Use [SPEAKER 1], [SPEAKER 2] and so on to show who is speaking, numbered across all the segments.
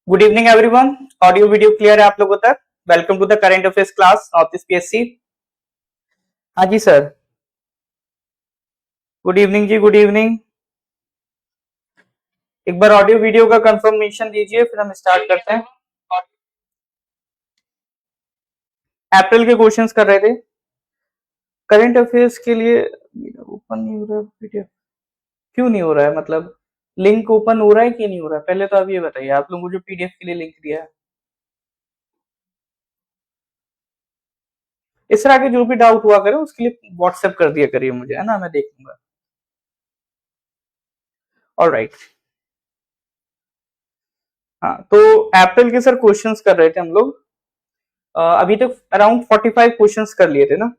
[SPEAKER 1] Good evening everyone. Audio video clear है आप लोगों तक? Welcome to the current affairs class north east PSC. हाँ जी सर, गुड इवनिंग जी, गुड इवनिंग। एक बार ऑडियो वीडियो का कंफर्मेशन दीजिए, फिर हम स्टार्ट करते हैं। अप्रैल के क्वेश्चंस कर रहे थे करंट अफेयर्स के लिए। ओपन नहीं हो रहा है पीडीएफ, क्यों नहीं हो रहा है? मतलब लिंक ओपन हो रहा है कि नहीं हो रहा है? पहले तो आप ये बताइए, आप लोगों को जो पीडीएफ के लिए लिंक दिया है। इस तरह के जो भी डाउट हुआ करे उसके लिए व्हाट्सएप कर दिया करिए मुझे, है ना, मैं देख लूंगा। ऑलराइट। हाँ, तो अप्रैल के सर क्वेश्चंस कर रहे थे हम लोग। अभी तक अराउंड 45 क्वेश्चंस कर लिए थे ना।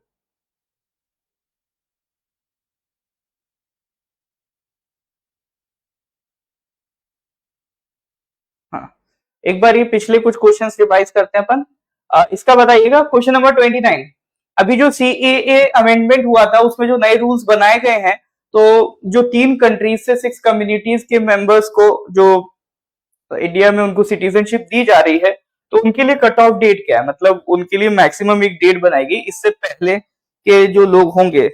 [SPEAKER 1] हाँ, एक बार ये पिछले कुछ क्वेश्चंस रिवाइज करते हैं अपन। इसका बताइएगा क्वेश्चन नंबर 29। अभी जो सीएए अमेंडमेंट हुआ था उसमें जो नए रूल्स बनाए गए हैं, तो जो 3 कंट्रीज से 6 कम्युनिटीज के मेंबर्स को जो इंडिया में उनको सिटीजनशिप दी जा रही है, तो उनके लिए कट ऑफ डेट क्या है? मतलब उनके लिए मैक्सिमम एक डेट बनाएगी इससे पहले के जो लोग होंगे,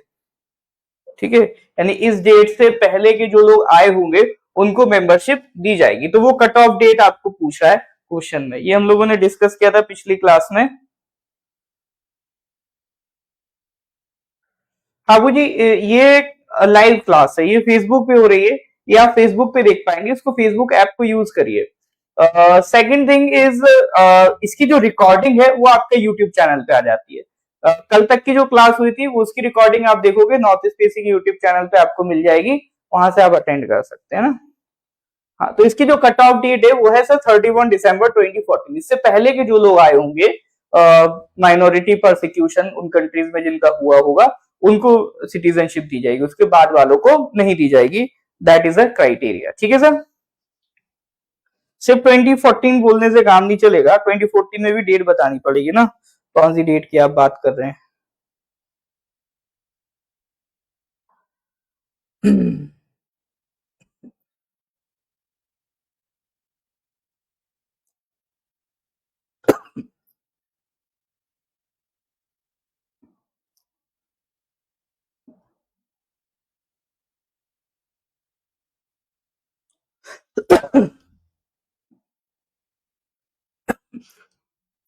[SPEAKER 1] ठीक है, यानी इस डेट से पहले के जो लोग आए होंगे उनको मेंबरशिप दी जाएगी। तो वो कट ऑफ डेट आपको पूछा है क्वेश्चन में, ये हम लोगों ने डिस्कस किया था पिछली क्लास में। हाबू जी, ये लाइव क्लास है, ये फेसबुक पे हो रही है, ये आप फेसबुक पे देख पाएंगे, इसको फेसबुक ऐप को यूज करिए। सेकंड थिंग इज, इसकी जो रिकॉर्डिंग है वो आपके यूट्यूब चैनल पे आ जाती है। कल तक की जो क्लास हुई थी वो उसकी रिकॉर्डिंग आप देखोगे नॉर्थ ईस्ट पीसी के यूट्यूब चैनल पे आपको मिल जाएगी, वहां से आप अटेंड कर सकते हैं ना। हाँ, तो इसकी जो कट ऑफ डेट है वो है सर 31 दिसंबर 2014। इससे पहले के जो लोग आए होंगे, माइनॉरिटी परसिक्यूशन उन कंट्रीज में जिनका हुआ होगा, उनको सिटीजनशिप दी जाएगी, उसके बाद वालों को नहीं दी जाएगी। दैट इज अ क्राइटेरिया, ठीक है सर। सिर्फ 2014 बोलने से काम नहीं चलेगा, 2014 में भी डेट बतानी पड़ेगी ना, कौन सी डेट की आप बात कर रहे हैं।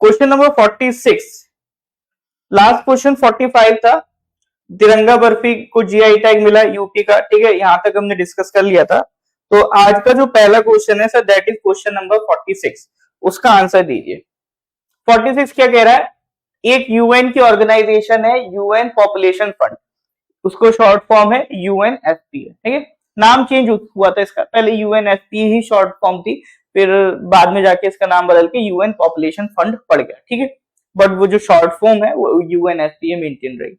[SPEAKER 1] क्वेश्चन नंबर 46, लास्ट क्वेश्चन 45 था। तिरंगा बर्फी को जीआई टैग मिला यूपी का, ठीक है, यहां तक हमने डिस्कस कर लिया था। तो आज का जो पहला क्वेश्चन है sir, that is question number 46, उसका आंसर दीजिए। 46 क्या कह रहा है? एक यूएन की ऑर्गेनाइजेशन है यूएन पॉपुलेशन फंड, उसको शॉर्ट फॉर्म है यूएनएफपी, ठीक है। नाम चेंज हुआ था इसका, पहले यूएनएफपी ही शॉर्ट फॉर्म थी, फिर बाद में जाके इसका नाम बदल के यूएन पॉपुलेशन फंड पड़ गया, ठीक है। बट वो जो शॉर्ट फॉर्म है वो यूएनएफपी मेंटेन रही।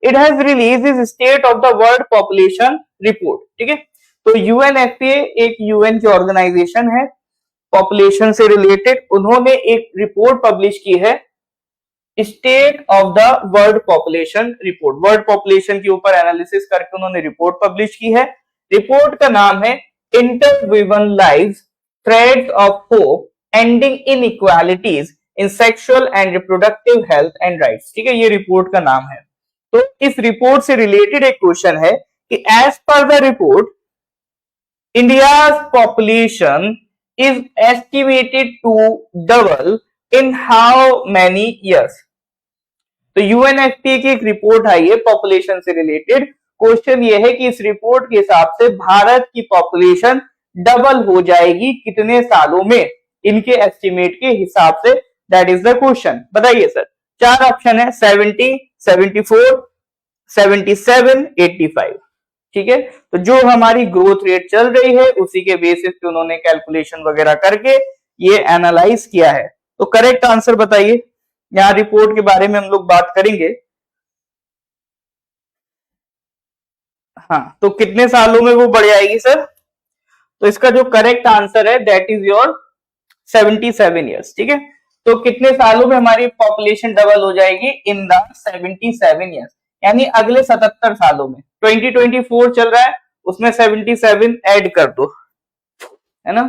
[SPEAKER 1] It has release is state of the world population report, ठीक है। तो यूएनएफपीए एक यूएन की ऑर्गेनाइजेशन है, पॉपुलेशन से रिलेटेड। उन्होंने एक रिपोर्ट पब्लिश की है, state of the world population report. World population के ऊपर एनालिसिस करके उन्होंने रिपोर्ट पब्लिश की है। रिपोर्ट का नाम है interwoven lives, threads of hope, ending inequalities in sexual and reproductive health and rights, ठीक है, ये रिपोर्ट का नाम है। तो इस रिपोर्ट से रिलेटेड एक क्वेश्चन है कि as per the report India's population is estimated to double in how many years? तो यूएनएफपीए की एक रिपोर्ट आई है पॉपुलेशन से रिलेटेड। क्वेश्चन ये है कि इस रिपोर्ट के हिसाब से भारत की पॉपुलेशन डबल हो जाएगी कितने सालों में, इनके एस्टिमेट के हिसाब से। दैट इज द क्वेश्चन, बताइए सर। 4 ऑप्शन है, 70, 74, 77, 85, ठीक है। तो जो हमारी ग्रोथ रेट चल रही है उसी के बेसिस पे उन्होंने कैलकुलेशन वगैरह करके ये एनालाइज किया है। तो करेक्ट आंसर बताइए, यहां रिपोर्ट के बारे में हम लोग बात करेंगे। हाँ, तो कितने सालों में वो बढ़ जाएगी सर? तो इसका जो करेक्ट आंसर है दैट इज योर 77 ईयर्स, ठीक है। तो कितने सालों में हमारी पॉपुलेशन डबल हो जाएगी? इन द 77 ईयर्स, यानी अगले 77 सालों में। 2024 चल रहा है, उसमें 77 ऐड कर दो, है ना।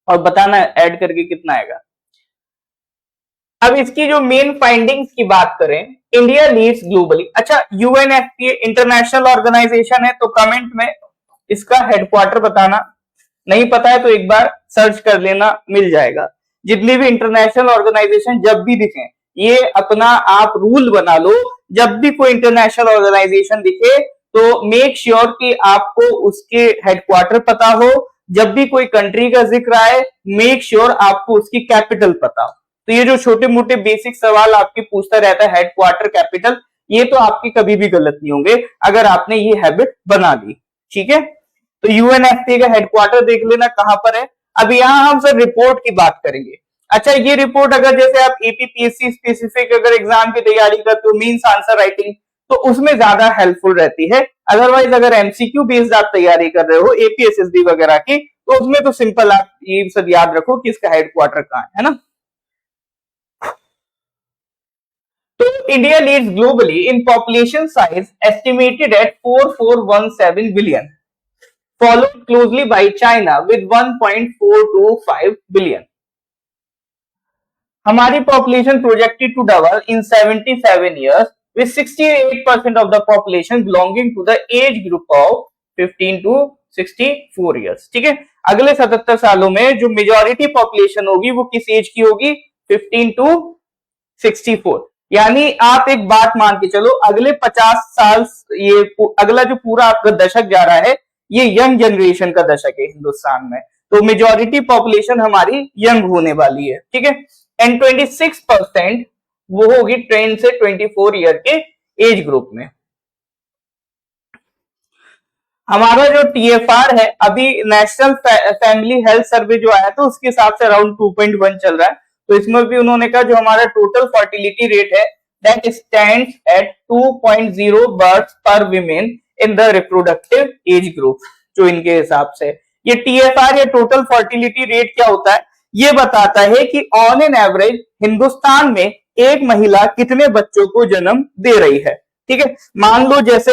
[SPEAKER 1] और बताना ऐड करके कितना आएगा। अब इसकी जो मेन फाइंडिंग्स की बात करें, इंडिया लीड्स ग्लोबली। अच्छा, यूएनएफपीए इंटरनेशनल ऑर्गेनाइजेशन है, तो कमेंट में इसका हेडक्वार्टर बताना, नहीं पता है तो एक बार सर्च कर लेना, मिल जाएगा। जितनी भी इंटरनेशनल ऑर्गेनाइजेशन जब भी दिखे, ये अपना आप रूल बना लो, जब भी कोई इंटरनेशनल ऑर्गेनाइजेशन दिखे तो मेक श्योर कि आपको उसके हेडक्वार्टर पता हो। जब भी कोई कंट्री का जिक्र आए, मेक श्योर आपको उसकी कैपिटल पता हो। तो ये जो छोटे मोटे बेसिक सवाल आपके पूछता रहता है, हेडक्वार्टर, कैपिटल, ये तो आपके कभी भी गलत नहीं होंगे अगर आपने ये हैबिट बना ली। ठीक है, तो यूएनएफपीए का हेडक्वार्टर देख लेना कहां पर है। अब यहां हम सर रिपोर्ट की बात करेंगे। अच्छा, ये रिपोर्ट अगर जैसे आप एपीपीएससी स्पेसिफिक अगर एग्जाम की तैयारी करते हो, मींस आंसर राइटिंग, तो उसमें ज्यादा हेल्पफुल रहती है। अदरवाइज अगर एमसीक्यू बेस्ड आप तैयारी कर रहे हो एपीएसएसबी वगैरह की, तो उसमें तो सिंपल आप ये सब याद रखो कि इसका हेडक्वार्टर कहां है ना। तो India leads globally in population size estimated at 4417 billion, followed closely by China with 1.425 billion. हमारी population projected to double in 77 years with 68% of the population belonging to the age group of 15 to 64 years. ठीक है, अगले 77 सालों में जो majority population होगी वो किस एज की होगी? 15 टू 64। यानी आप एक बात मान के चलो, अगले 50 साल, ये अगला जो पूरा आपका दशक जा रहा है, ये यंग जनरेशन का दशक है हिंदुस्तान में। तो मेजॉरिटी पॉपुलेशन हमारी यंग होने वाली है। ठीक है, एंड 26% वो होगी 10 से 24 ईयर के एज ग्रुप में। हमारा जो टीएफआर है, अभी नेशनल फैमिली हेल्थ सर्वे जो आया था उसके हिसाब से अराउंड 2.1 चल रहा है। तो इसमें भी उन्होंने कहा जो हमारा टोटल फर्टिलिटी रेट है दैट स्टैंड्स एट 2.0 बर्थ्स पर women in the reproductive age group. जो इनके हिसाब से ये टीएफआर या टोटल फर्टिलिटी रेट क्या होता है, ये बताता है कि ऑन एन एवरेज हिंदुस्तान में एक महिला कितने बच्चों को जन्म दे रही है। ठीक है, मान लो जैसे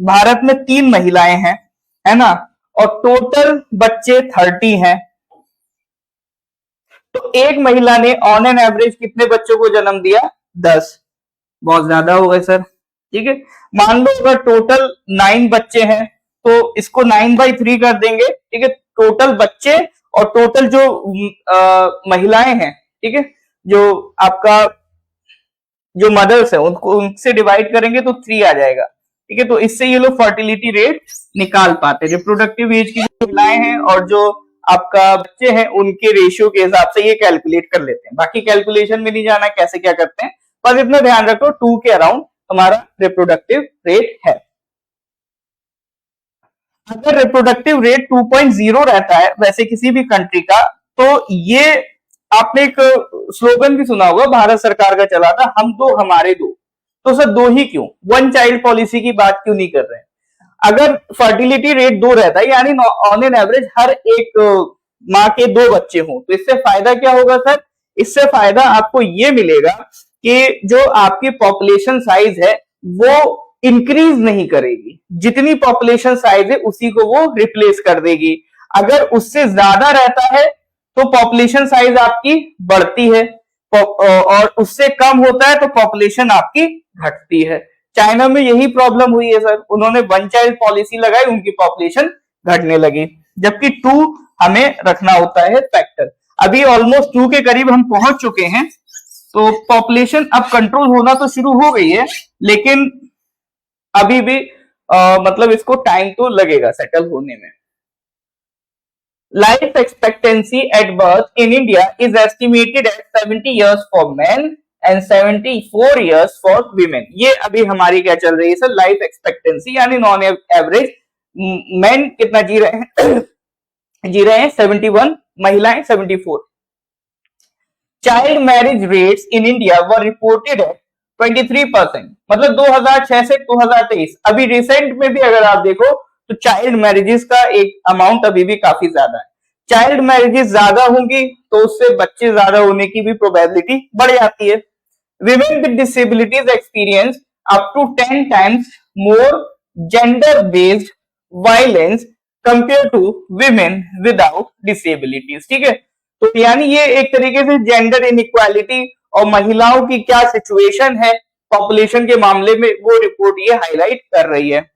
[SPEAKER 1] भारत में 3 महिलाएं हैं, है ना, और टोटल बच्चे 30 हैं, तो एक महिला ने ऑन एन एवरेज कितने बच्चों को जन्म दिया? 10। बहुत ज्यादा हो गए सर। ठीक है, मान लो अगर टोटल 9 बच्चे हैं तो इसको 9/3 कर देंगे। ठीक है, टोटल बच्चे और टोटल जो महिलाएं हैं, ठीक है, जो आपका जो मदर्स है उनको उनसे डिवाइड करेंगे तो 3 आ जाएगा। ठीक है, तो इससे ये लोग फर्टिलिटी रेट निकाल पाते हैं। रिप्रोडक्टिव एज की जो महिलाएं हैं और जो आपका बच्चे हैं उनके रेशियो के हिसाब से ये कैलकुलेट कर लेते हैं। बाकी कैलकुलेशन में नहीं जाना कैसे क्या करते हैं, बस इतना ध्यान रखो 2 के अराउंड हमारा रिप्रोडक्टिव रेट है। अगर रिप्रोडक्टिव रेट 2.0 रहता है वैसे किसी भी कंट्री का, तो ये आपने एक स्लोगन भी सुना होगा भारत सरकार का चला था, हम दो हमारे दो। तो सर 2 ही क्यों? 1 चाइल्ड पॉलिसी की बात क्यों नहीं कर रहे हैं? अगर फर्टिलिटी रेट 2 रहता है यानी ऑन एन एवरेज हर एक माँ के 2 बच्चे हों, तो इससे फायदा क्या होगा सर? इससे फायदा आपको ये मिलेगा कि जो आपकी पॉपुलेशन साइज है वो इंक्रीज नहीं करेगी, जितनी पॉपुलेशन साइज है उसी को वो रिप्लेस कर देगी। अगर उससे ज्यादा रहता है तो पॉपुलेशन साइज आपकी बढ़ती है, और उससे कम होता है तो पॉपुलेशन आपकी घटती है। चाइना में यही प्रॉब्लम हुई है सर, उन्होंने 1 चाइल्ड पॉलिसी लगाई, उनकी पॉपुलेशन घटने लगी, जबकि 2 हमें रखना होता है फैक्टर। अभी ऑलमोस्ट 2 के करीब हम पहुंच चुके हैं, तो पॉपुलेशन अब कंट्रोल होना तो शुरू हो गई है, लेकिन अभी भी मतलब इसको टाइम तो लगेगा सेटल होने में। Life expectancy at birth in India is estimated at 70 years for men and 74 years for women. ये अभी हमारी क्या चल रही है सर? लाइफ एक्सपेक्टेंसी, यानी नॉन एवरेज मेन कितना जी रहे हैं? जी रहे हैं 71, महिलाएं 74। Child marriage rates in India were reported at 23%, मतलब 2006 से 2023। अभी रिसेंट में भी अगर आप देखो तो चाइल्ड मैरिजेस का एक अमाउंट अभी भी काफी ज्यादा है। चाइल्ड मैरिजेस ज्यादा होंगी तो उससे बच्चे ज्यादा होने की भी प्रोबेबिलिटी बढ़ जाती है। Women with disabilities experience up to 10 times more gender based violence compare to women without disabilities. ठीक है, तो यानी ये एक तरीके से जेंडर इनइक्वालिटी और महिलाओं की क्या सिचुएशन है पॉपुलेशन के मामले में, वो रिपोर्ट ये हाईलाइट कर रही है।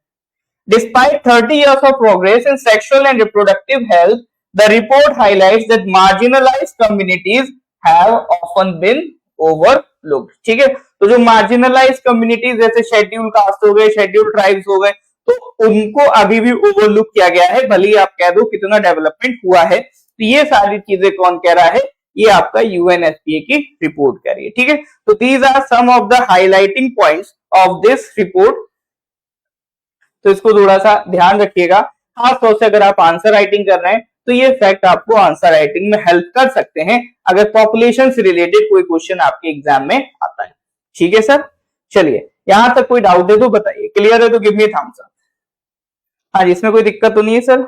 [SPEAKER 1] Despite 30 years of progress in sexual and reproductive health, the report highlights that marginalized communities have often been overlooked. ठीक है, तो जो marginalized communities जैसे शेड्यूल कास्ट हो गए, शेड्यूल ट्राइब्स हो गए, तो उनको अभी भी ओवरलुक किया गया है, भले ही आप कह दो कितना डेवलपमेंट हुआ है। तो ये सारी चीजें कौन कह रहा है? ये आपका यूएनएफपीए की रिपोर्ट कह रही है। ठीक है, तो these are some of the highlighting points of this report. तो इसको थोड़ा सा ध्यान रखिएगा, खास तौर से अगर आप आंसर राइटिंग कर रहे हैं तो ये फैक्ट आपको आंसर राइटिंग में हेल्प कर सकते हैं अगर पॉपुलेशन से रिलेटेड कोई क्वेश्चन आपके एग्जाम में आता है। ठीक है सर, चलिए यहां तक कोई डाउट है तो बताइए, क्लियर है तो गिव मी थम्स अप। हाँ जी, इसमें कोई दिक्कत तो नहीं है सर?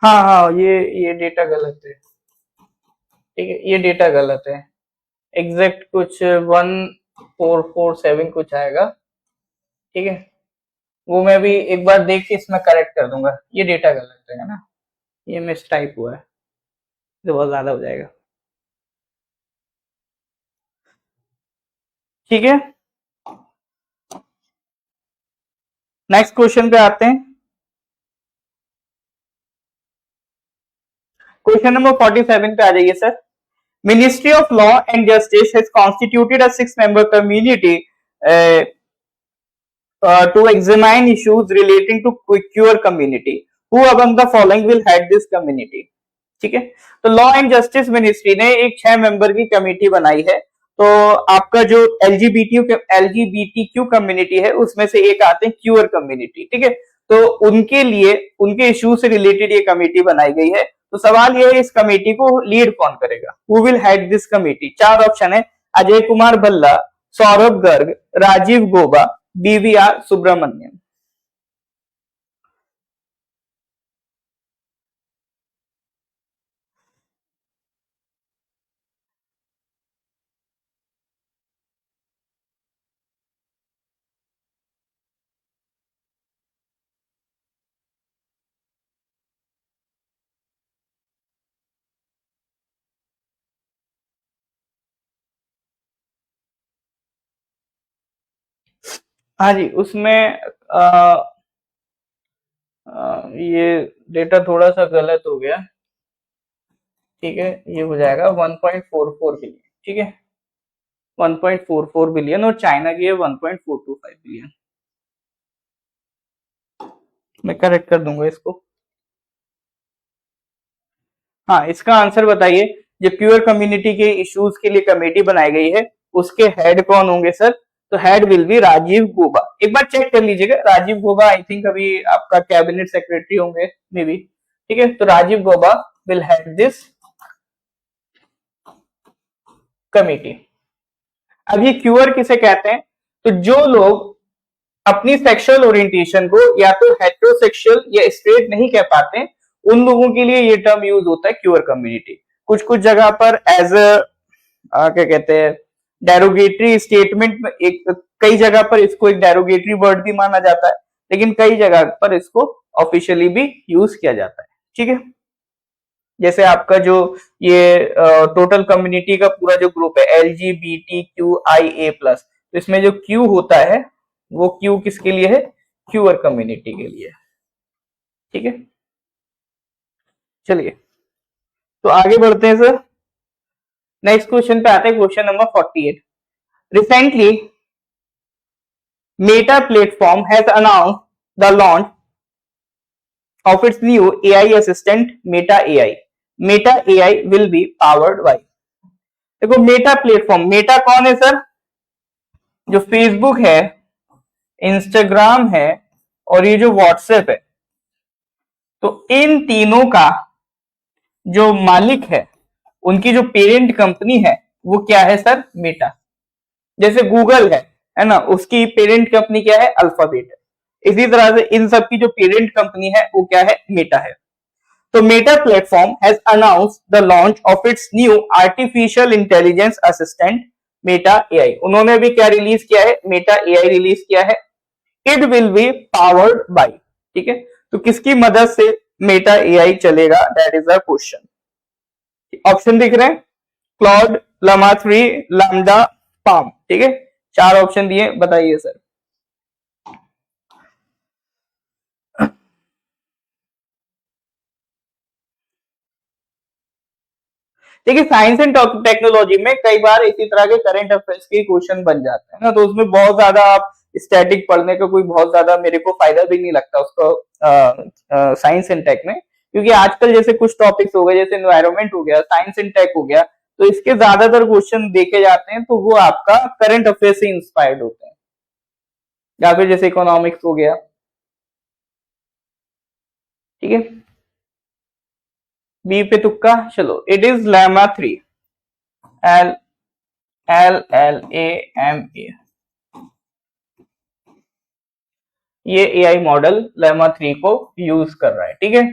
[SPEAKER 1] हाँ हाँ, ये डेटा गलत है। ठीक है, ये डेटा गलत है। एग्जैक्ट कुछ 1447 कुछ आएगा। ठीक है, वो मैं भी एक बार देख के इसमें करेक्ट कर दूंगा। ये डेटा गलत है ना, ये मिस टाइप हुआ है, तो बहुत ज्यादा हो जाएगा। ठीक है, नेक्स्ट क्वेश्चन पे आते हैं। क्वेश्चन नंबर 47 पे आ जाइए sir. Ministry of law and justice has constituted a 6-member community to examine issues relating to queer community. Who among the following will head this community? ठीक है, तो लॉ एंड जस्टिस मिनिस्ट्री ने एक 6 member की committee बनाई है। तो आपका जो एलजीबीटी क्यू कम्युनिटी है उसमें से एक आते हैं क्यूअर कम्युनिटी। ठीक है, तो उनके लिए उनके इश्यू से रिलेटेड ये कमेटी बनाई गई है। तो सवाल ये है, इस कमेटी को लीड कौन करेगा? Who will head this committee? 4 option है, अजय कुमार भल्ला, सौरभ गर्ग, राजीव गोबा, बीवीआर सुब्रमण्यम। हाँ जी, उसमें ये डेटा थोड़ा सा गलत हो गया। ठीक है, ये हो जाएगा 1.44 बिलियन। ठीक है, 1.44 बिलियन और चाइना की है 1.425 बिलियन। मैं करेक्ट कर दूंगा इसको। हाँ, इसका आंसर बताइए। जो प्योर कम्युनिटी के इश्यूज के लिए कमेटी बनाई गई है उसके हेड कौन होंगे सर? तो head will be Rajiv Gauba. एक बार चेक कर लीजिएगा, राजीव गोबा आई थिंक अभी आपका कैबिनेट सेक्रेटरी होंगे मे बी। ठीक है, तो Rajiv Gauba will head this committee. अब ये क्यूअर किसे कहते हैं? तो जो लोग अपनी सेक्सुअल ओरिएंटेशन को या तो हेट्रोसेक्सुअल या स्ट्रेट नहीं कह पाते, उन लोगों के लिए ये टर्म यूज होता है क्यूअर कम्युनिटी। कुछ कुछ जगह पर एज क्या कहते हैं, डेरोगेटरी स्टेटमेंट में, एक कई जगह पर इसको एक डेरोगेटरी वर्ड भी माना जाता है, लेकिन कई जगह पर इसको ऑफिशियली भी यूज किया जाता है। ठीक है, जैसे आपका जो ये टोटल कम्युनिटी का पूरा जो ग्रुप है LGBTQIA+, तो इसमें जो क्यू होता है वो क्यू किसके लिए है? क्यूअर कम्युनिटी के लिए। ठीक है, चलिए तो आगे बढ़ते हैं सर। नेक्स्ट क्वेश्चन पे आते हैं, question number 48। Recently Meta platform has announced the launch of its new AI assistant Meta AI. Meta AI will be powered by, देखो मेटा प्लेटफॉर्म, मेटा कौन है सर? जो फेसबुक है, इंस्टाग्राम है और ये जो व्हाट्सएप है, तो इन तीनों का जो मालिक है, उनकी जो पेरेंट कंपनी है वो क्या है सर? मेटा। जैसे गूगल है ना, उसकी पेरेंट कंपनी क्या है? अल्फाबेट है। इसी तरह से इन सब की जो पेरेंट कंपनी है वो क्या है? मेटा है। तो Meta platform has announced the launch of its new artificial intelligence assistant Meta AI. उन्होंने भी क्या रिलीज किया है? मेटा एआई रिलीज किया है। It will be powered by, ठीक है। तो किसकी मदद से मेटा एआई चलेगा? That is the question. Option दिख रहे हैं, क्लाउड, लमा 3, लैम्डा, पाम, ठीक है। 4 ऑप्शन दिए, बताइए सर। देखिए साइंस एंड टेक्नोलॉजी में कई बार इसी तरह के करंट अफेयर्स के क्वेश्चन बन जाते हैं ना, तो उसमें बहुत ज्यादा आप स्टैटिक पढ़ने का कोई बहुत ज्यादा मेरे को फायदा भी नहीं लगता उसको साइंस एंड टेक में, क्योंकि आजकल जैसे कुछ टॉपिक्स हो गए, जैसे एनवायरमेंट हो गया, साइंस एंड टेक हो गया, तो इसके ज्यादातर क्वेश्चन देखे जाते हैं तो वो आपका करंट अफेयर से इंस्पायर्ड होते हैं, या फिर जैसे इकोनॉमिक्स हो गया, ठीक है। बी पे तुक्का, चलो it is Llama 3, L L L A M A, ये एआई मॉडल लेमा 3 को यूज कर रहा है, ठीक है।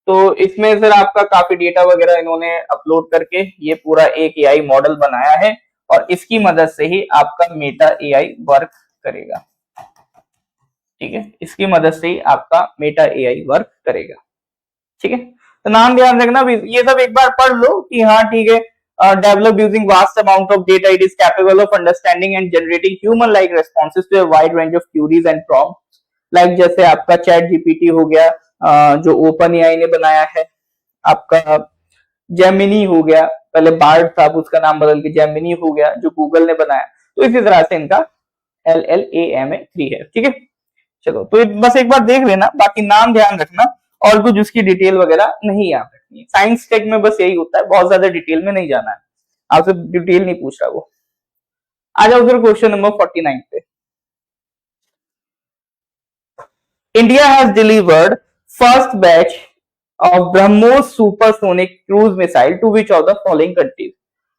[SPEAKER 1] तो इसमें सर आपका काफी डेटा वगैरह इन्होंने अपलोड करके ये पूरा एक एआई मॉडल बनाया है, और इसकी मदद से ही आपका मेटा एआई वर्क करेगा, ठीक है। इसकी मदद से ही आपका मेटा एआई वर्क करेगा, ठीक है। तो नाम ध्यान रखना, ये सब एक बार पढ़ लो कि हाँ ठीक है। Develop using vast amount of data, it is capable of understanding and generating human like responses to a wide range of queries and prompts, like जैसे आपका चैट जीपीटी हो गया, जो ओपन एआई ने बनाया है, आपका जेमिनी हो गया, पहले बार्ड था, उसका नाम बदल के जेमिनी हो गया, जो गूगल ने बनाया। तो इसी तरह से इनका LLAMA3 है, ठीक है। चलो तो बस एक बार देख लेना, बाकी नाम ध्यान रखना, और कुछ उसकी डिटेल वगैरह नहीं याद रखनी है। साइंस टेक में बस यही होता है, बहुत ज्यादा डिटेल में नहीं जाना है, आपसे डिटेल नहीं पूछ रहा वो। आ जाओ फिर क्वेश्चन नंबर 49 पे। India has delivered first batch of BrahMos supersonic cruise missile to which of the following countries.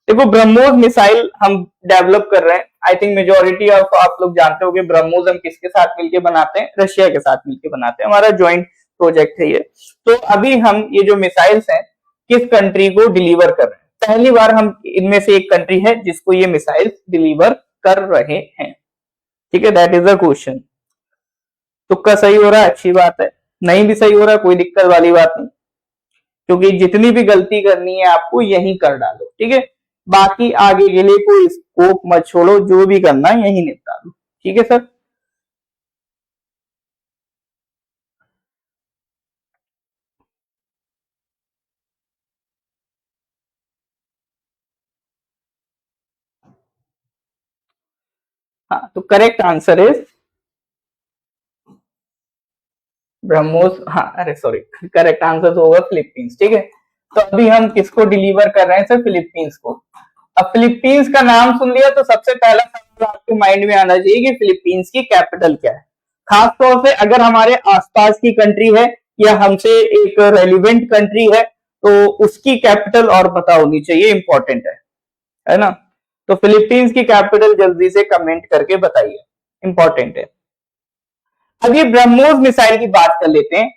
[SPEAKER 1] देखो ब्रह्मोस मिसाइल हम डेवलप कर रहे हैं, आई थिंक मेजोरिटी ऑफ आप लोग जानते होंगे ब्रह्मोस हम किसके साथ मिलके बनाते हैं? रशिया के साथ मिलके बनाते हैं, हमारा ज्वाइंट प्रोजेक्ट है ये। तो अभी हम ये जो मिसाइल्स हैं किस कंट्री को डिलीवर कर रहे हैं? पहली बार हम इनमें से एक कंट्री है जिसको ये मिसाइल्स डिलीवर कर रहे हैं, ठीक है। That is the question. तुक्का सही हो रहा है, अच्छी बात है, नहीं भी सही हो रहा है कोई दिक्कत वाली बात नहीं, क्योंकि जितनी भी गलती करनी है आपको यही कर डालो, ठीक है। बाकी आगे के लिए कोई स्कोप मत छोड़ो, जो भी करना है यही निपटा दो, ठीक है सर। हाँ तो करेक्ट आंसर इज ब्रह्मोस, हाँ अरे सॉरी, करेक्ट आंसर तो होगा फिलीपींस, ठीक है। तो अभी हम किसको डिलीवर कर रहे हैं सर? फिलीपींस को। अब फिलीपींस का नाम सुन लिया तो सबसे पहला सवाल आपके माइंड में आना चाहिए कि फिलीपींस की कैपिटल क्या है। खासतौर से अगर हमारे आसपास की कंट्री है या हमसे एक रेलिवेंट कंट्री है तो उसकी कैपिटल और पता होनी चाहिए, इंपॉर्टेंट है ना। तो फिलीपींस की कैपिटल जल्दी से कमेंट करके बताइए, इंपॉर्टेंट है। अब ये ब्रह्मोस मिसाइल की बात कर लेते हैं।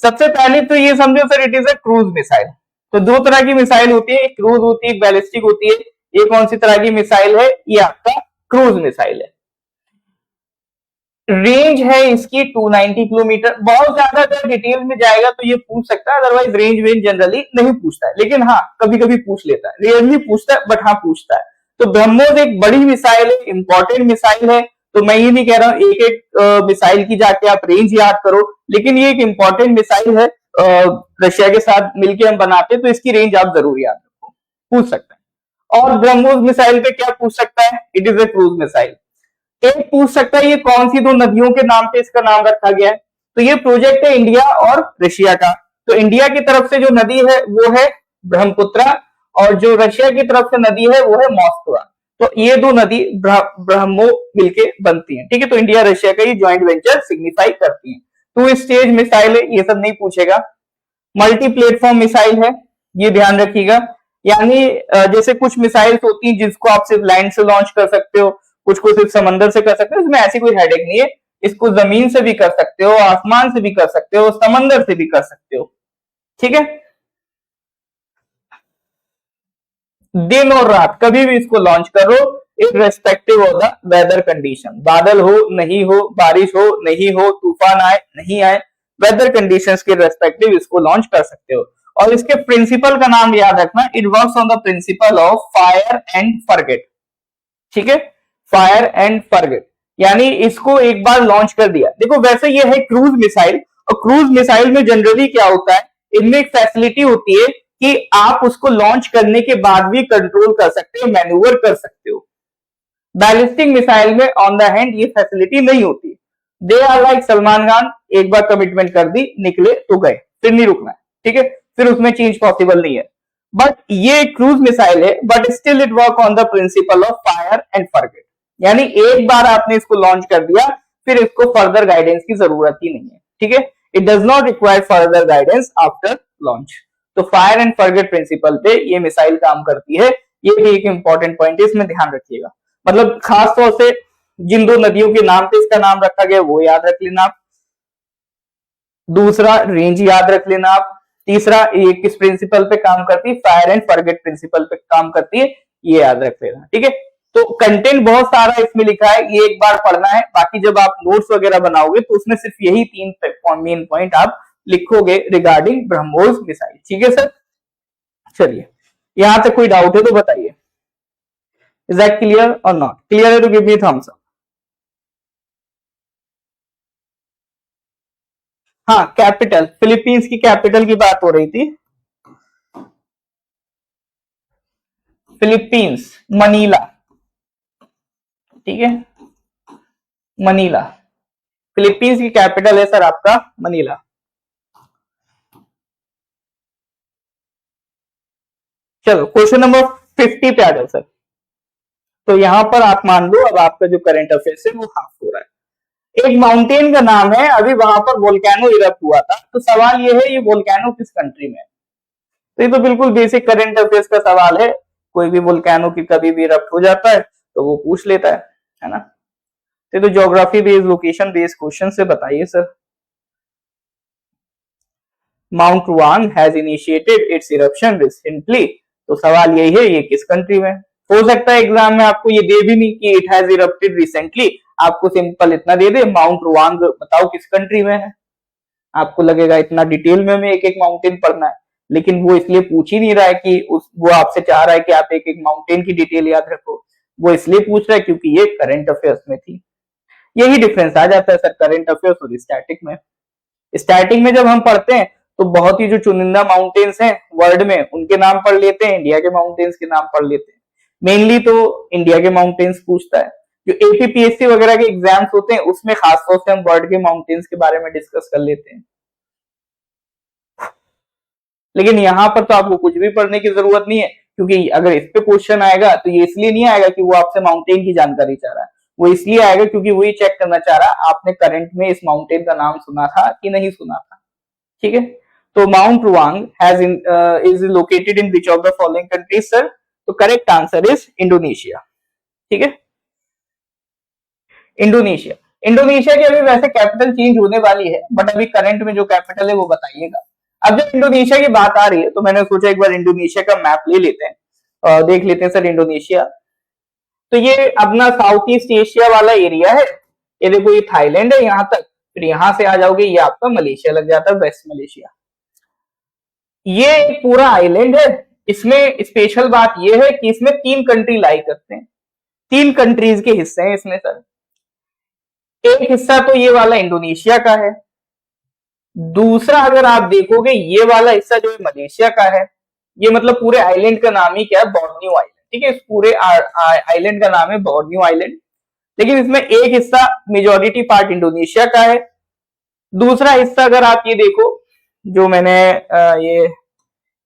[SPEAKER 1] सबसे पहले तो ये समझो sir, it is a cruise missile. तो दो तरह की मिसाइल होती है, एक क्रूज होती है, एक बैलिस्टिक होती है। ये कौन सी तरह की मिसाइल है? ये आपका क्रूज मिसाइल है। रेंज है इसकी 290 किलोमीटर। बहुत ज्यादा अगर डिटेल में जाएगा तो ये पूछ सकता है, अदरवाइज रेंज वेंज जनरली नहीं पूछता है, लेकिन हाँ कभी कभी पूछ लेता है, रेयरली पूछता है बट हाँ पूछता है। तो ब्रह्मोस एक बड़ी मिसाइल है, इंपॉर्टेंट मिसाइल है। तो मैं ये नहीं कह रहा हूं एक एक मिसाइल की जाके आप रेंज याद करो, लेकिन ये एक इंपॉर्टेंट मिसाइल है, रशिया के साथ मिलकर हम बनाते हैं, तो इसकी रेंज आप जरूर याद रखो, पूछ सकते हैं। और ब्रह्मोस मिसाइल पे क्या पूछ सकता है? It is a cruise missile. एक पूछ सकता है ये कौन सी दो नदियों के नाम पे इसका नाम रखा गया है, तो ये प्रोजेक्ट है इंडिया और रशिया का। तो इंडिया की तरफ से जो नदी है वो है ब्रह्मपुत्रा, और जो रशिया की तरफ से नदी है वो है मॉस्कवा। तो ये दो नदी ब्रह्मो मिलके बनती हैं, ठीक है। तो इंडिया रशिया का ये ज्वाइंट वेंचर सिग्निफाई करती है। 2 स्टेज मिसाइल है, ये सब नहीं पूछेगा। मल्टी प्लेटफॉर्म मिसाइल है, ये ध्यान रखिएगा। यानी जैसे कुछ मिसाइल्स होती हैं जिसको आप सिर्फ लैंड से लॉन्च कर सकते हो, कुछ को सिर्फ समंदर से कर सकते हो, इसमें ऐसी कोई हेडेक नहीं है। इसको जमीन से भी कर सकते हो, आसमान से भी कर सकते हो, समंदर से भी कर सकते हो, ठीक है। दिन और रात कभी भी इसको लॉन्च करो, irrespective of the weather condition. बादल हो नहीं हो, बारिश हो नहीं हो, तूफान आए नहीं आए, वेदर कंडीशंस के रेस्पेक्टिव इसको लॉन्च कर सकते हो। और इसके प्रिंसिपल का नाम याद रखना, it works on the principle of fire and forget, ठीक है। फायर एंड फॉरगेट, यानी इसको एक बार लॉन्च कर दिया। देखो वैसे ये है क्रूज मिसाइल, और क्रूज मिसाइल में जनरली क्या होता है, इनमें एक फैसिलिटी होती है कि आप उसको लॉन्च करने के बाद भी कंट्रोल कर सकते हो, मैन्यूवर कर सकते हो। बैलिस्टिक मिसाइल में ऑन द हैंड ये फैसिलिटी नहीं होती। They are like Salman Khan, एक बार कमिटमेंट कर दी, निकले तो गए, फिर नहीं रुकना है, ठीक है। फिर उसमें चेंज पॉसिबल नहीं है। बट ये क्रूज मिसाइल है, but still it work on the principle of fire and forget. यानी एक बार आपने इसको लॉन्च कर दिया, फिर इसको फर्दर गाइडेंस की जरूरत ही नहीं है, ठीक है। It does not require further guidance after launch. तो फायर एंड फॉरगेट प्रिंसिपल पे ये मिसाइल काम करती है। ये भी एक इंपॉर्टेंट पॉइंट है, इसमें ध्यान रखिएगा। मतलब खास तौर से जिन दो नदियों के नाम पे इसका नाम रखा गया वो याद रख लेना आप। दूसरा रेंज याद रख लेना आप। तीसरा ये किस प्रिंसिपल पे काम करती है, फायर एंड फॉरगेट प्रिंसिपल पे काम करती है, ये याद रख लेना, ठीक है। तो कंटेंट बहुत सारा इसमें लिखा है, ये एक बार पढ़ना है। बाकी जब आप नोट्स वगैरह बनाओगे तो उसमें सिर्फ यही 3 मेन पॉइंट आप लिखोगे रिगार्डिंग ब्रह्मोस मिसाइल, ठीक है सर। चलिए, यहां तक कोई डाउट है तो बताइए। इज दैट क्लियर और नॉट क्लियर है तो गिव मी थम्स अप। हाँ, कैपिटल, फिलीपींस की कैपिटल की बात हो रही थी। फिलीपींस, मनीला, ठीक है, मनीला। फिलीपींस की कैपिटल है सर आपका मनीला। चलो क्वेश्चन नंबर 50 पे आ जाओ सर। तो यहां पर आप मान लो अब आपका जो करंट अफेयर्स है वो हाफ हो रहा है। एक माउंटेन का नाम है, अभी वहां पर वोल्केनो इरप्ट हुआ था। तो सवाल ये है, ये वोल्केनो किस कंट्री में है। तो ये तो बिल्कुल बेसिक करंट अफेयर्स का सवाल है। कोई भी वोल्केनो की कभी भी इरप्ट हो जाता है तो वो पूछ लेता है ना। तो geography based, location based question से बताइए sir. Mount Ruang has initiated its eruption recently. तो सवाल यही है, ये किस कंट्री में। हो सकता है एग्जाम में आपको ये दे भी नहीं कि इट हैज इरप्टेड रिसेंटली, आपको सिंपल इतना दे दे माउंट रुआंग बताओ किस कंट्री में है। आपको लगेगा इतना डिटेल में हमें एक एक माउंटेन पढ़ना है, लेकिन वो इसलिए पूछ ही नहीं रहा है कि वो आपसे चाह रहा है कि आप एक एक माउंटेन की डिटेल याद रखो। वो इसलिए पूछ रहा है क्योंकि ये करंट अफेयर्स में थी। यही डिफरेंस आ जाता है सर करंट अफेयर्स और स्टैटिक में। स्टैटिक में जब हम पढ़ते हैं तो बहुत ही जो चुनिंदा माउंटेन्स हैं वर्ल्ड में उनके नाम पढ़ लेते हैं, इंडिया के माउंटेन्स के नाम पढ़ लेते हैं। मेनली तो इंडिया के माउंटेन्स पूछता है। जो एपीपीएससी वगैरह के एग्जाम्स होते हैं उसमें खासतौर से हम वर्ल्ड के माउंटेन्स के बारे में डिस्कस कर लेते हैं। लेकिन यहाँ पर तो आपको कुछ भी पढ़ने की जरूरत नहीं है, क्योंकि अगर इस पे क्वेश्चन आएगा तो ये इसलिए नहीं आएगा कि वो आपसे माउंटेन की जानकारी चाह रहा है, वो इसलिए आएगा क्योंकि वही चेक करना चाह रहा है आपने करंट में इस माउंटेन का नाम सुना था कि नहीं सुना था, ठीक है। तो Mount Ruang has is located in which of the following countries sir. तो करेक्ट आंसर इज इंडोनेशिया, ठीक है, इंडोनेशिया। इंडोनेशिया की अभी वैसे कैपिटल चेंज होने वाली है, बट अभी करंट में जो कैपिटल है वो बताइएगा। अब जब इंडोनेशिया की बात आ रही है तो मैंने सोचा एक बार इंडोनेशिया का मैप ले लेते हैं और देख लेते हैं सर इंडोनेशिया। तो ये अपना साउथ ईस्ट एशिया वाला एरिया है। ये देखो ये थाईलैंड है यहाँ तक, फिर यहां से आ जाओगे ये आपका मलेशिया लग जाता है, वेस्ट मलेशिया। ये एक पूरा आइलैंड है। इसमें स्पेशल बात ये है कि इसमें 3 कंट्री लाई करते हैं, 3 कंट्रीज के हिस्से हैं इसमें सर। एक हिस्सा तो ये वाला इंडोनेशिया का है, दूसरा अगर आप देखोगे ये वाला हिस्सा जो है मलेशिया का है। ये मतलब पूरे आइलैंड का नाम ही क्या है, बोर्नियो आइलैंड, ठीक है। इस पूरे आइलैंड का नाम है बोर्नियो आइलैंड। लेकिन इसमें एक हिस्सा मेजोरिटी पार्ट इंडोनेशिया का है, दूसरा हिस्सा अगर आप ये देखो जो मैंने ये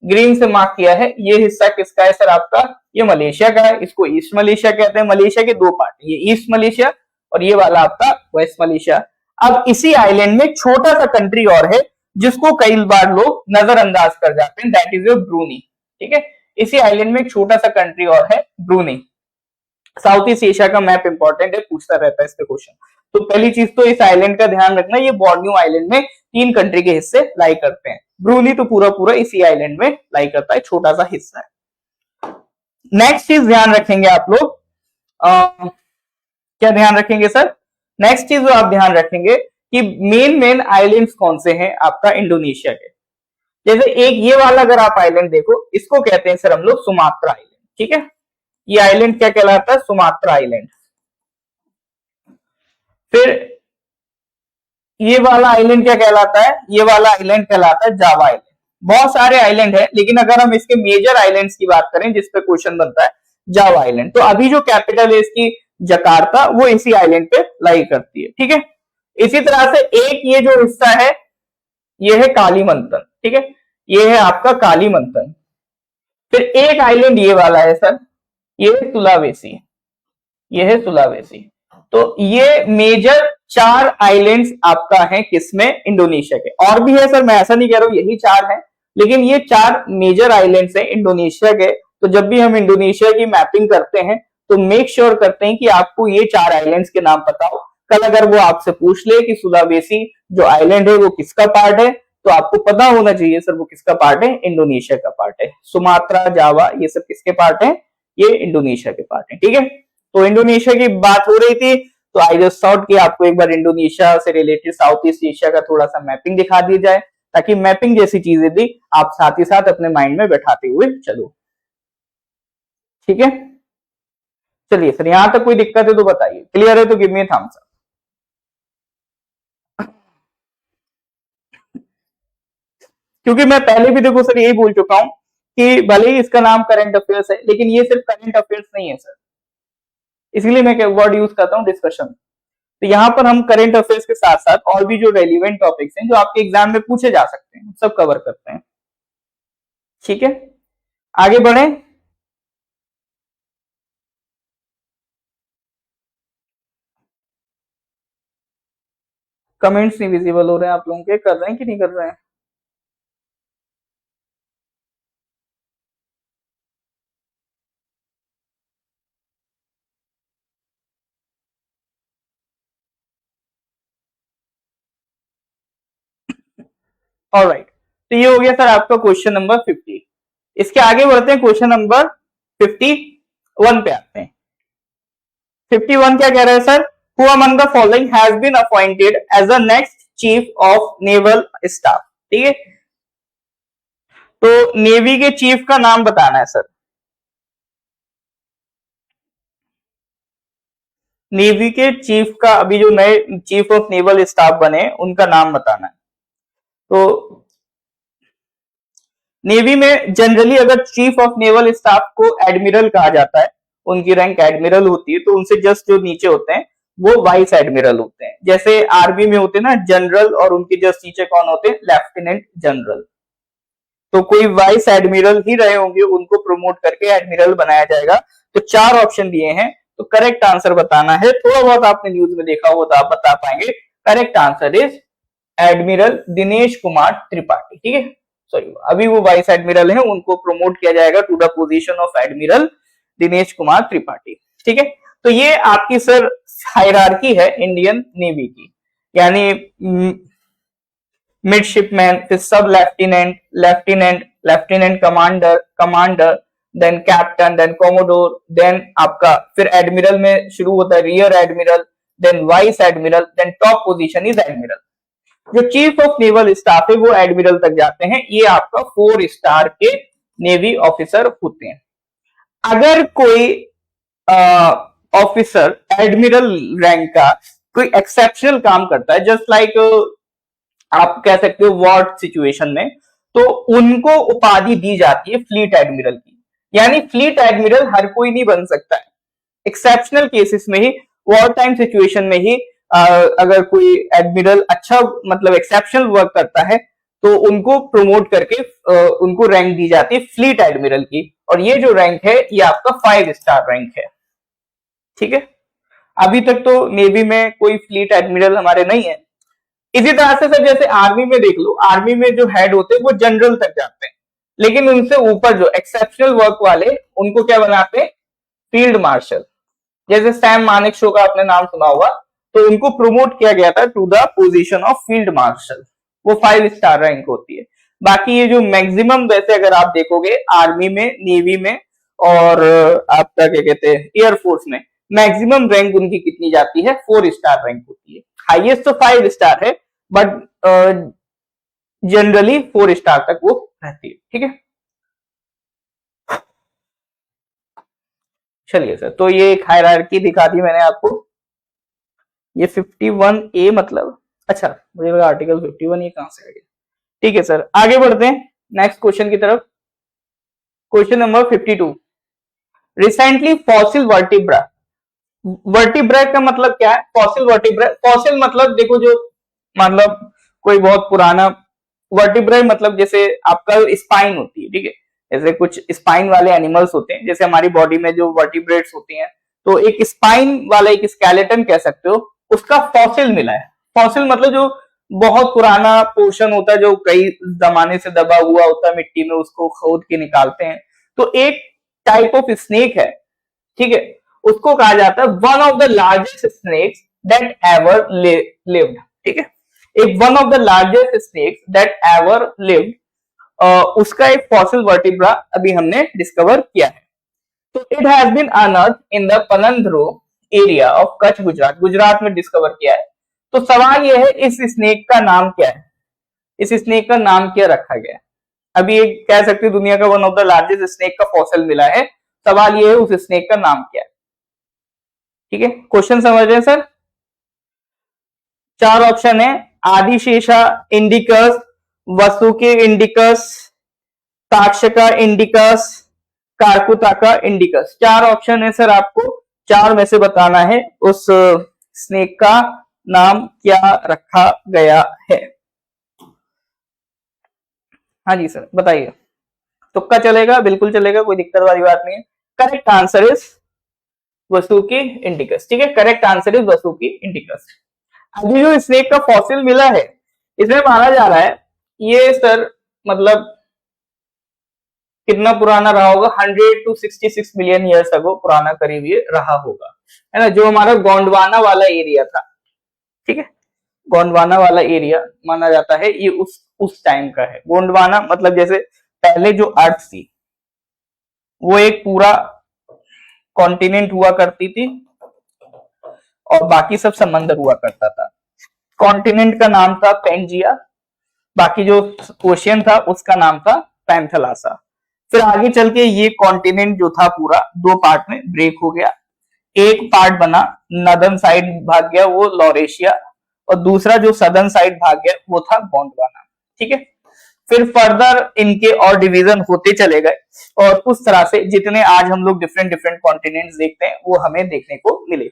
[SPEAKER 1] ग्रीन से मार्क किया है, ये हिस्सा किसका है सर आपका, ये मलेशिया का है, इसको ईस्ट मलेशिया कहते हैं। मलेशिया के दो पार्ट, ये ईस्ट मलेशिया और ये वाला आपका वेस्ट मलेशिया। अब इसी आइलैंड में छोटा सा कंट्री और है जिसको कई बार लोग नजरअंदाज कर जाते हैं, दैट इज ब्रूनी। ठीक है, इसी आइलैंड में एक छोटा सा कंट्री और है ब्रूनी। साउथ ईस्ट एशिया का मैप इंपॉर्टेंट है, पूछता रहता है इस पे क्वेश्चन। तो पहली चीज तो इस आइलैंड का ध्यान रखना, ये बोर्नियो आइलैंड में 3 कंट्री के हिस्से लाई करते हैं। ब्रूनी तो पूरा पूरा इसी आइलैंड में लाई करता है, छोटा सा हिस्सा है। नेक्स्ट चीज ध्यान रखेंगे आप लोग, क्या ध्यान रखेंगे सर, नेक्स्ट चीज जो आप ध्यान रखेंगे कि मेन आइलैंड्स कौन से हैं आपका इंडोनेशिया के। जैसे एक ये वाला अगर आप आइलैंड देखो, इसको कहते हैं सर हम लोग सुमात्रा आइलैंड। ठीक है, ये आइलैंड क्या कहलाता है, सुमात्रा आइलैंड। फिर ये वाला आइलैंड क्या कहलाता है, ये वाला आइलैंड कहलाता है जावा आइलैंड। बहुत सारे आइलैंड है, लेकिन अगर हम इसके मेजर आइलैंड्स की बात करें जिस पे क्वेश्चन बनता है, जावा आइलैंड। तो अभी जो कैपिटल है इसकी जकार्ता, वो इसी आइलैंड पे लाई करती है। ठीक है, इसी तरह से एक ये जो हिस्सा है ये है कालीमंथन। ठीक है, ये है आपका कालीमंथन। फिर एक आइलैंड ये वाला है सर, ये है सुलावेसी, ये है सुलावेसी। तो ये मेजर 4 आइलैंड्स आपका है किसमें, इंडोनेशिया के। और भी है सर, मैं ऐसा नहीं कह रहा हूं यही 4 है, लेकिन ये 4 मेजर आइलैंड्स हैं इंडोनेशिया के। तो जब भी हम इंडोनेशिया की मैपिंग करते हैं तो मेक श्योर करते हैं कि आपको ये 4 आइलैंड्स के नाम पता हो। कल अगर वो आपसे पूछ ले कि सुलावेसी जो आइलैंड है वो किसका पार्ट है, तो आपको पता होना चाहिए सर वो किसका पार्ट है, इंडोनेशिया का पार्ट है। सुमात्रा, जावा, ये सब किसके पार्ट है, ये इंडोनेशिया के पार्ट है। ठीक है, तो इंडोनेशिया की बात हो रही थी, तो आई जस्ट थॉट कि आपको एक बार इंडोनेशिया से रिलेटेड साउथ ईस्ट एशिया का थोड़ा सा मैपिंग दिखा दी जाए, ताकि मैपिंग जैसी चीजें भी आप साथ ही साथ अपने माइंड में बैठाते हुए चलो। ठीक है, चलिए सर, यहां तक कोई दिक्कत है तो बताइए, क्लियर है तो गिव मी थम्स अप। क्योंकि मैं पहले भी देखो सर यही बोल चुका हूं कि भले ही इसका नाम करंट अफेयर्स है, लेकिन ये सिर्फ करंट अफेयर्स नहीं है सर, इसलिए मैं वर्ड यूज करता हूं डिस्कशन। तो यहाँ पर हम करंट अफेयर्स के साथ साथ और भी जो रेलिवेंट टॉपिक्स हैं जो आपके एग्जाम में पूछे जा सकते हैं सब कवर करते हैं। ठीक है, आगे बढ़े। कमेंट्स नहीं विजिबल हो रहे हैं आप लोगों के, कर रहे हैं कि नहीं कर रहे हैं। ऑलराइट, तो ये हो गया सर आपका क्वेश्चन नंबर 50। इसके आगे बढ़ते हैं, क्वेश्चन नंबर 51 पे आते हैं। 51 क्या कह रहा है sir, who among the following has been appointed as the next chief of naval staff. ठीक है, तो नेवी के चीफ का नाम बताना है सर, नेवी के चीफ का, अभी जो नए चीफ ऑफ नेवल स्टाफ बने उनका नाम बताना है। तो नेवी में जनरली अगर चीफ ऑफ नेवल स्टाफ को एडमिरल कहा जाता है, उनकी रैंक एडमिरल होती है, तो उनसे जस्ट जो नीचे होते हैं वो वाइस एडमिरल होते हैं। जैसे आर्मी में होते हैं ना जनरल, और उनके जस्ट नीचे कौन होते हैं, लेफ्टिनेंट जनरल। तो कोई वाइस एडमिरल ही रहे होंगे, उनको प्रमोट करके एडमिरल बनाया जाएगा। तो 4 ऑप्शन दिए हैं, तो करेक्ट आंसर बताना है। थोड़ा बहुत आपने न्यूज में देखा होगा तो आप बता पाएंगे। Correct answer is admiral Dinesh Kumar Tripathi. ठीक है, सॉरी, अभी वो वाइस एडमिरल हैं, उनको प्रमोट किया जाएगा to the position of admiral Dinesh Kumar Tripathi. ठीक है, तो ये आपकी सर हायरार्की है इंडियन नेवी की, यानी मिडशिपमैन, फिर sub lieutenant, lieutenant, lieutenant commander, commander, then captain, then commodore, then आपका फिर एडमिरल में शुरू होता है rear admiral, then vice admiral, then top position is admiral. जो चीफ ऑफ नेवल स्टाफ है वो एडमिरल तक जाते हैं। ये आपका 4 स्टार के नेवी ऑफिसर होते हैं। अगर कोई ऑफिसर एडमिरल रैंक का कोई एक्सेप्शनल काम करता है, जस्ट लाइक आप कह सकते हो वॉर सिचुएशन में, तो उनको उपाधि दी जाती है फ्लीट एडमिरल की। यानी फ्लीट एडमिरल हर कोई नहीं बन सकता है, एक्सेप्शनल केसेस में ही वॉर टाइम सिचुएशन में ही अगर कोई एडमिरल अच्छा मतलब एक्सेप्शनल वर्क करता है तो उनको प्रमोट करके उनको रैंक दी जाती है फ्लीट एडमिरल की, और ये जो रैंक है ये आपका 5 स्टार रैंक है। ठीक है, अभी तक तो नेवी में कोई फ्लीट एडमिरल हमारे नहीं है। इसी तरह से सर जैसे आर्मी में देख लो, आर्मी में जो हेड होते हैं वो जनरल तक जाते हैं, लेकिन उनसे ऊपर जो एक्सेप्शनल वर्क वाले उनको क्या बनाते हैं, फील्ड मार्शल। जैसे सैम मानेक शो का आपने नाम सुना होगा, तो उनको प्रमोट किया गया था to the position of field marshal, वो 5 स्टार रैंक होती है। बाकी ये जो मैक्सिमम वैसे अगर आप देखोगे आर्मी में, नेवी में और आपका क्या कहते हैं एयरफोर्स में, मैक्सिमम रैंक उनकी कितनी जाती है, 4 स्टार रैंक होती है। हाईएस्ट तो 5 स्टार है, बट जनरली 4 स्टार तक वो रहती है। ठीक है, चलिए सर, तो ये एक हायरार्की दिखा दी मैंने आपको। ये 51A मतलब, अच्छा मुझे लगा आर्टिकल 51 ये कहां से आ गया। ठीक है सर, आगे बढ़ते हैं नेक्स्ट क्वेश्चन की तरफ। Question number 52, recently fossil vertebra. Vertebra का मतलब क्या है, फॉसिल वर्टिब्रा, फॉसिल मतलब देखो जो मतलब कोई बहुत पुराना, वर्टिब्रा मतलब जैसे आपका स्पाइन होती है, ठीक है, जैसे कुछ स्पाइन वाले एनिमल्स होते हैं, जैसे हमारी बॉडी में जो वर्टिब्रेट्स होती हैं, तो एक स्पाइन वाला एक स्केलेटन कह सकते हो, उसका फॉसिल मिला है। फॉसिल मतलब जो बहुत पुराना पोर्शन होता है जो कई जमाने से दबा हुआ होता है मिट्टी में, उसको खोद के निकालते हैं। तो एक टाइप ऑफ स्नेक है, ठीक है, उसको कहा जाता है one of the largest snakes that ever lived. ठीक है, एक one of the largest snakes that ever lived, उसका एक फॉसिल वर्टिब्रा अभी हमने डिस्कवर किया है। तो it has been unearth in the Panandhro area of Kutch, Gujarat, Gujarat में डिस्कवर किया है। तो सवाल यह है इस स्नेक का नाम क्या है, इस स्नेक का नाम क्या रखा गया है। अभी एक कह सकते हैं दुनिया का one of the largest snake का फॉसिल मिला है, सवाल यह है उस स्नेक का नाम क्या है। ठीक है, क्वेश्चन समझ रहे हैं सर। 4 ऑप्शन है, Adishesha indicus, Vasuki indicus, Takshaka indicus, Karkotaka indicus. 4 option है सर, आपको 4 में से बताना है उस स्नेक का नाम क्या रखा गया है। हाँ जी सर बताइए। तुक्का चलेगा, बिल्कुल चलेगा, कोई दिक्कत वाली बात नहीं है। Correct answer is Vasuki indicus. ठीक है, correct answer is Vasuki indicus. अभी जो स्नेक का फॉसिल मिला है, इसमें माना जा रहा है ये सर मतलब कितना पुराना रहा होगा, 100 to 66 मिलियन ईयर्स अगो पुराना करीब ये रहा होगा, है ना, जो हमारा गोंडवाना वाला एरिया था। ठीक है, गोंडवाना वाला एरिया माना जाता है ये उस टाइम का है। गोंडवाना मतलब जैसे पहले जो अर्थ थी वो एक पूरा कॉन्टिनेंट हुआ करती थी और बाकी सब समंदर हुआ करता था। कॉन्टिनेंट का नाम था पेंजिया, बाकी जो ओशियन था उसका नाम था पैंथलासा। फिर आगे चल के ये कॉन्टिनेंट जो था पूरा 2 पार्ट में ब्रेक हो गया। एक पार्ट बना नदर्न साइड भाग गया वो लॉरेशिया, और दूसरा जो सदर्न साइड भाग गया वो था गोंडवाना। ठीक है, फिर फर्दर इनके और डिवीजन होते चले गए, और उस तरह से जितने आज हम लोग डिफरेंट डिफरेंट कॉन्टिनेंट्स देखते हैं वो हमें देखने को मिले।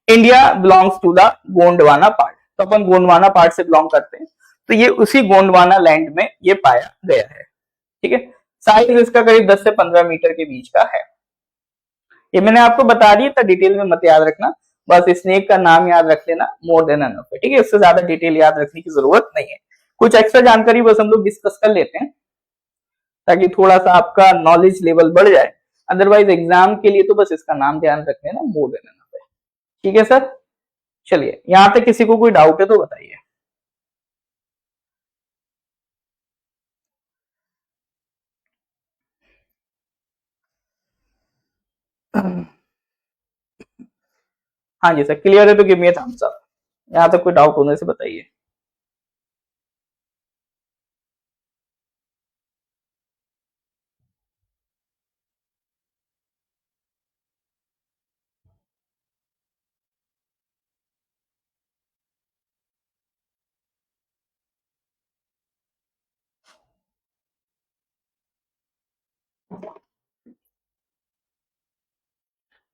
[SPEAKER 1] India belongs to the Gondwana part, तो अपन गोंडवाना पार्ट से बिलोंग करते हैं, तो ये उसी गोंडवाना लैंड में ये पाया गया है। ठीक है, साइज इसका करीब 10 से 15 मीटर के बीच का है। ये मैंने आपको बता दिया था, डिटेल में मत याद रखना, बस स्नेक का नाम याद रख लेना, मोर देन एनफ है। ठीक है, इससे ज्यादा डिटेल याद रखने की जरूरत नहीं है, कुछ एक्स्ट्रा जानकारी बस हम लोग डिस्कस कर लेते हैं ताकि थोड़ा सा आपका नॉलेज लेवल बढ़ जाए। अदरवाइज एग्जाम के लिए तो बस इसका नाम ध्यान रख लेना, मोर देन एनफ है। ठीक है सर, चलिए यहां तक किसी को कोई डाउट है तो बताइए। हाँ जी सर, क्लियर है तो give me a thumbs up. यहाँ तक कोई डाउट होने से बताइए।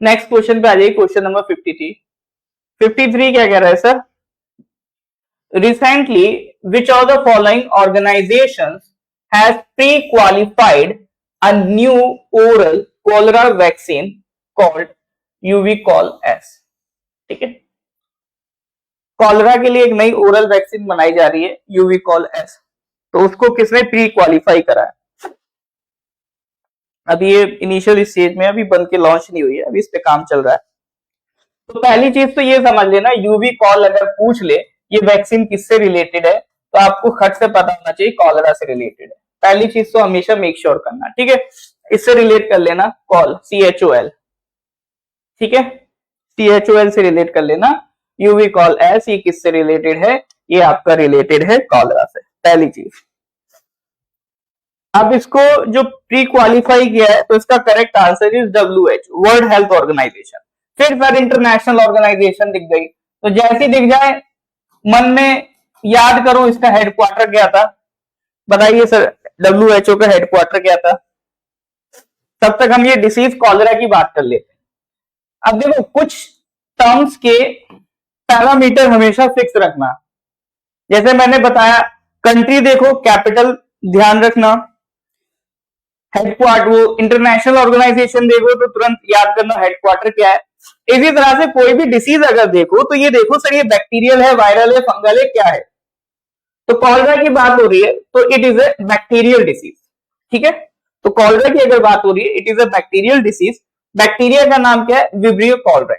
[SPEAKER 1] नेक्स्ट क्वेश्चन पे आ जाइए, क्वेश्चन नंबर 53। 53 क्या कह रहा है sir? Recently, which of the following organizations has pre-qualified a new oral cholera vaccine called UV-Col-S? ठीक है, कॉलरा के लिए एक नई ओरल वैक्सीन बनाई जा रही है UV-Col-S, तो उसको किसने प्री क्वालिफाई करा है? अभी ये इनिशियल स्टेज में, अभी बन के लॉन्च नहीं हुई है, अभी इस पे काम चल रहा है। तो पहली चीज तो ये समझ लेना, UV-Col अगर पूछ ले ये वैक्सीन किससे रिलेटेड है, तो आपको खट से पता होना चाहिए कॉलरा से रिलेटेड है। पहली चीज तो हमेशा मेक श्योर करना, ठीक है। इससे रिलेट कर लेना कॉल, CHOL, ठीक है, CHOL से रिलेट कर लेना। UV-Col-S ये किससे रिलेटेड है? ये आपका रिलेटेड है कॉलरा से, पहली चीज। अब इसको जो प्री क्वालिफाई किया है, तो इसका correct answer is WHO, world health organisation. फिर सर इंटरनेशनल ऑर्गेनाइजेशन दिख गई, तो जैसी दिख जाए मन में याद करो इसका हेडक्वार्टर क्या था, बताइए सर WHO का हेडक्वार्टर क्या था? तब तक हम ये डिसीज कॉलरा की बात कर लेते हैं। अब देखो कुछ टर्म्स के पैरामीटर हमेशा फिक्स रखना, जैसे मैंने बताया कंट्री देखो, कैपिटल ध्यान रखना, हेडक्वार्टर, वो इंटरनेशनल ऑर्गेनाइजेशन देखो तो तुरंत याद करना हेडक्वार्टर क्या है। इसी तरह से कोई भी डिसीज अगर देखो तो ये देखो सर ये बैक्टीरियल है, वायरल है, फंगल है, क्या है। तो कॉलरा की बात हो रही है तो it is a bacterial disease, ठीक है। तो कॉलरा की अगर बात हो रही है, it is a bacterial disease. Bacteria का नाम क्या है? विब्रियो कॉलराई,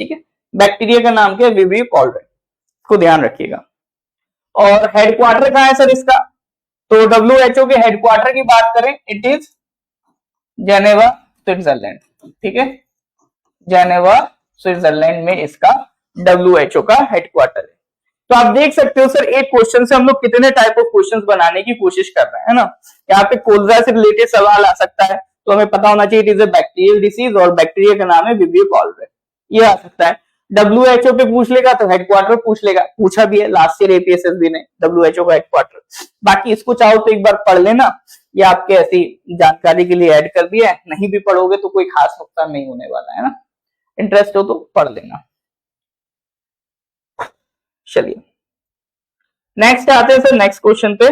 [SPEAKER 1] ठीक है। बैक्टीरिया का नाम क्या है? विब्रियो कॉलराई, को ध्यान रखिएगा। और हेडक्वार्टर कहां है सर इसका? तो WHO के हेडक्वार्टर की बात करें, इट इज जेनेवा, स्विट्जरलैंड, ठीक है। जेनेवा, स्विट्जरलैंड में इसका WHO का हेडक्वार्टर है। तो आप देख सकते हो सर एक क्वेश्चन से हम लोग कितने टाइप ऑफ क्वेश्चंस बनाने की कोशिश कर रहे हैं, है ना। यहाँ पे कोलरा से रिलेटेड सवाल आ सकता है, तो हमें पता होना चाहिए it is a bacterial disease और बैक्टीरिया का नाम है विब्रियो कॉलराई, ये आ सकता है। WHO पे पूछ लेगा तो हेडक्वार्टर पूछ लेगा, पूछा भी है लास्ट ईयर APSSB ने WHO का हेडक्वार्टर। बाकी इसको चाहो तो एक बार पढ़ लेना, ये आपके ऐसी जानकारी के लिए ऐड कर दिया है, नहीं भी पढ़ोगे तो कोई खास नुकसान नहीं होने वाला है ना, इंटरेस्ट हो तो पढ़ लेना। चलिए नेक्स्ट आते हैं सर नेक्स्ट क्वेश्चन पे।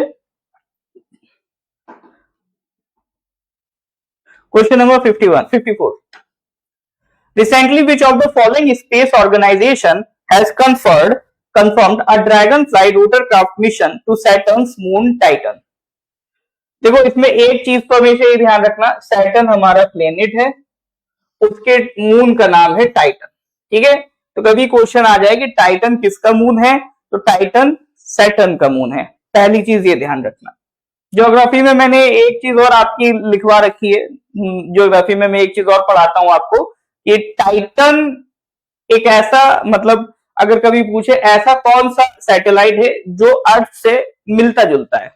[SPEAKER 1] Question number 54। Recently, which of the following space organization has confirmed a Dragonfly rotorcraft mission to Saturn's moon Titan? देखो इसमें एक चीज तो हमेशा ये ध्यान रखना, सैटर्न हमारा प्लेनेट है, उसके मून का नाम है टाइटन, ठीक है। तो कभी क्वेश्चन आ जाए कि टाइटन किसका मून है, तो टाइटन सैटर्न का मून है, पहली चीज ये ध्यान रखना। ज्योग्राफी में मैंने एक चीज और आपकी लिखवा रखी है, ज्योग्राफी में मैं एक चीज और पढ़ाता हूं आपको, ये टाइटन एक ऐसा, मतलब अगर कभी पूछे ऐसा कौन सा सैटेलाइट है जो अर्थ से मिलता जुलता है,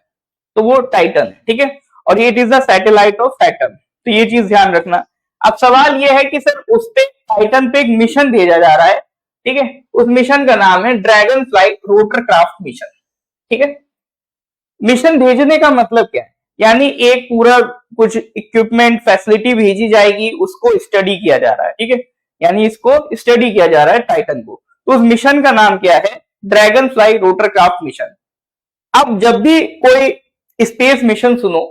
[SPEAKER 1] तो वो टाइटन है, ठीक है। और ये it is the satellite of Saturn, तो ये चीज ध्यान रखना। अब सवाल ये है कि सर उस पे टाइटन पे एक मिशन भेजा जा रहा है, ठीक है, उस मिशन का नाम है ड्रैगन फ्लाई रोटरक्राफ्ट मिशन, ठीक है। मिशन भेजने का मतलब क्या है? यानी एक पूरा कुछ इक्विपमेंट फैसिलिटी भेजी जाएगी, उसको स्टडी किया जा रहा है, ठीक है, यानी इसको स्टडी किया जा रहा है टाइटन को। तो उस मिशन का नाम क्या है? Dragon fly rotorcraft mission. अब जब भी कोई स्पेस मिशन सुनो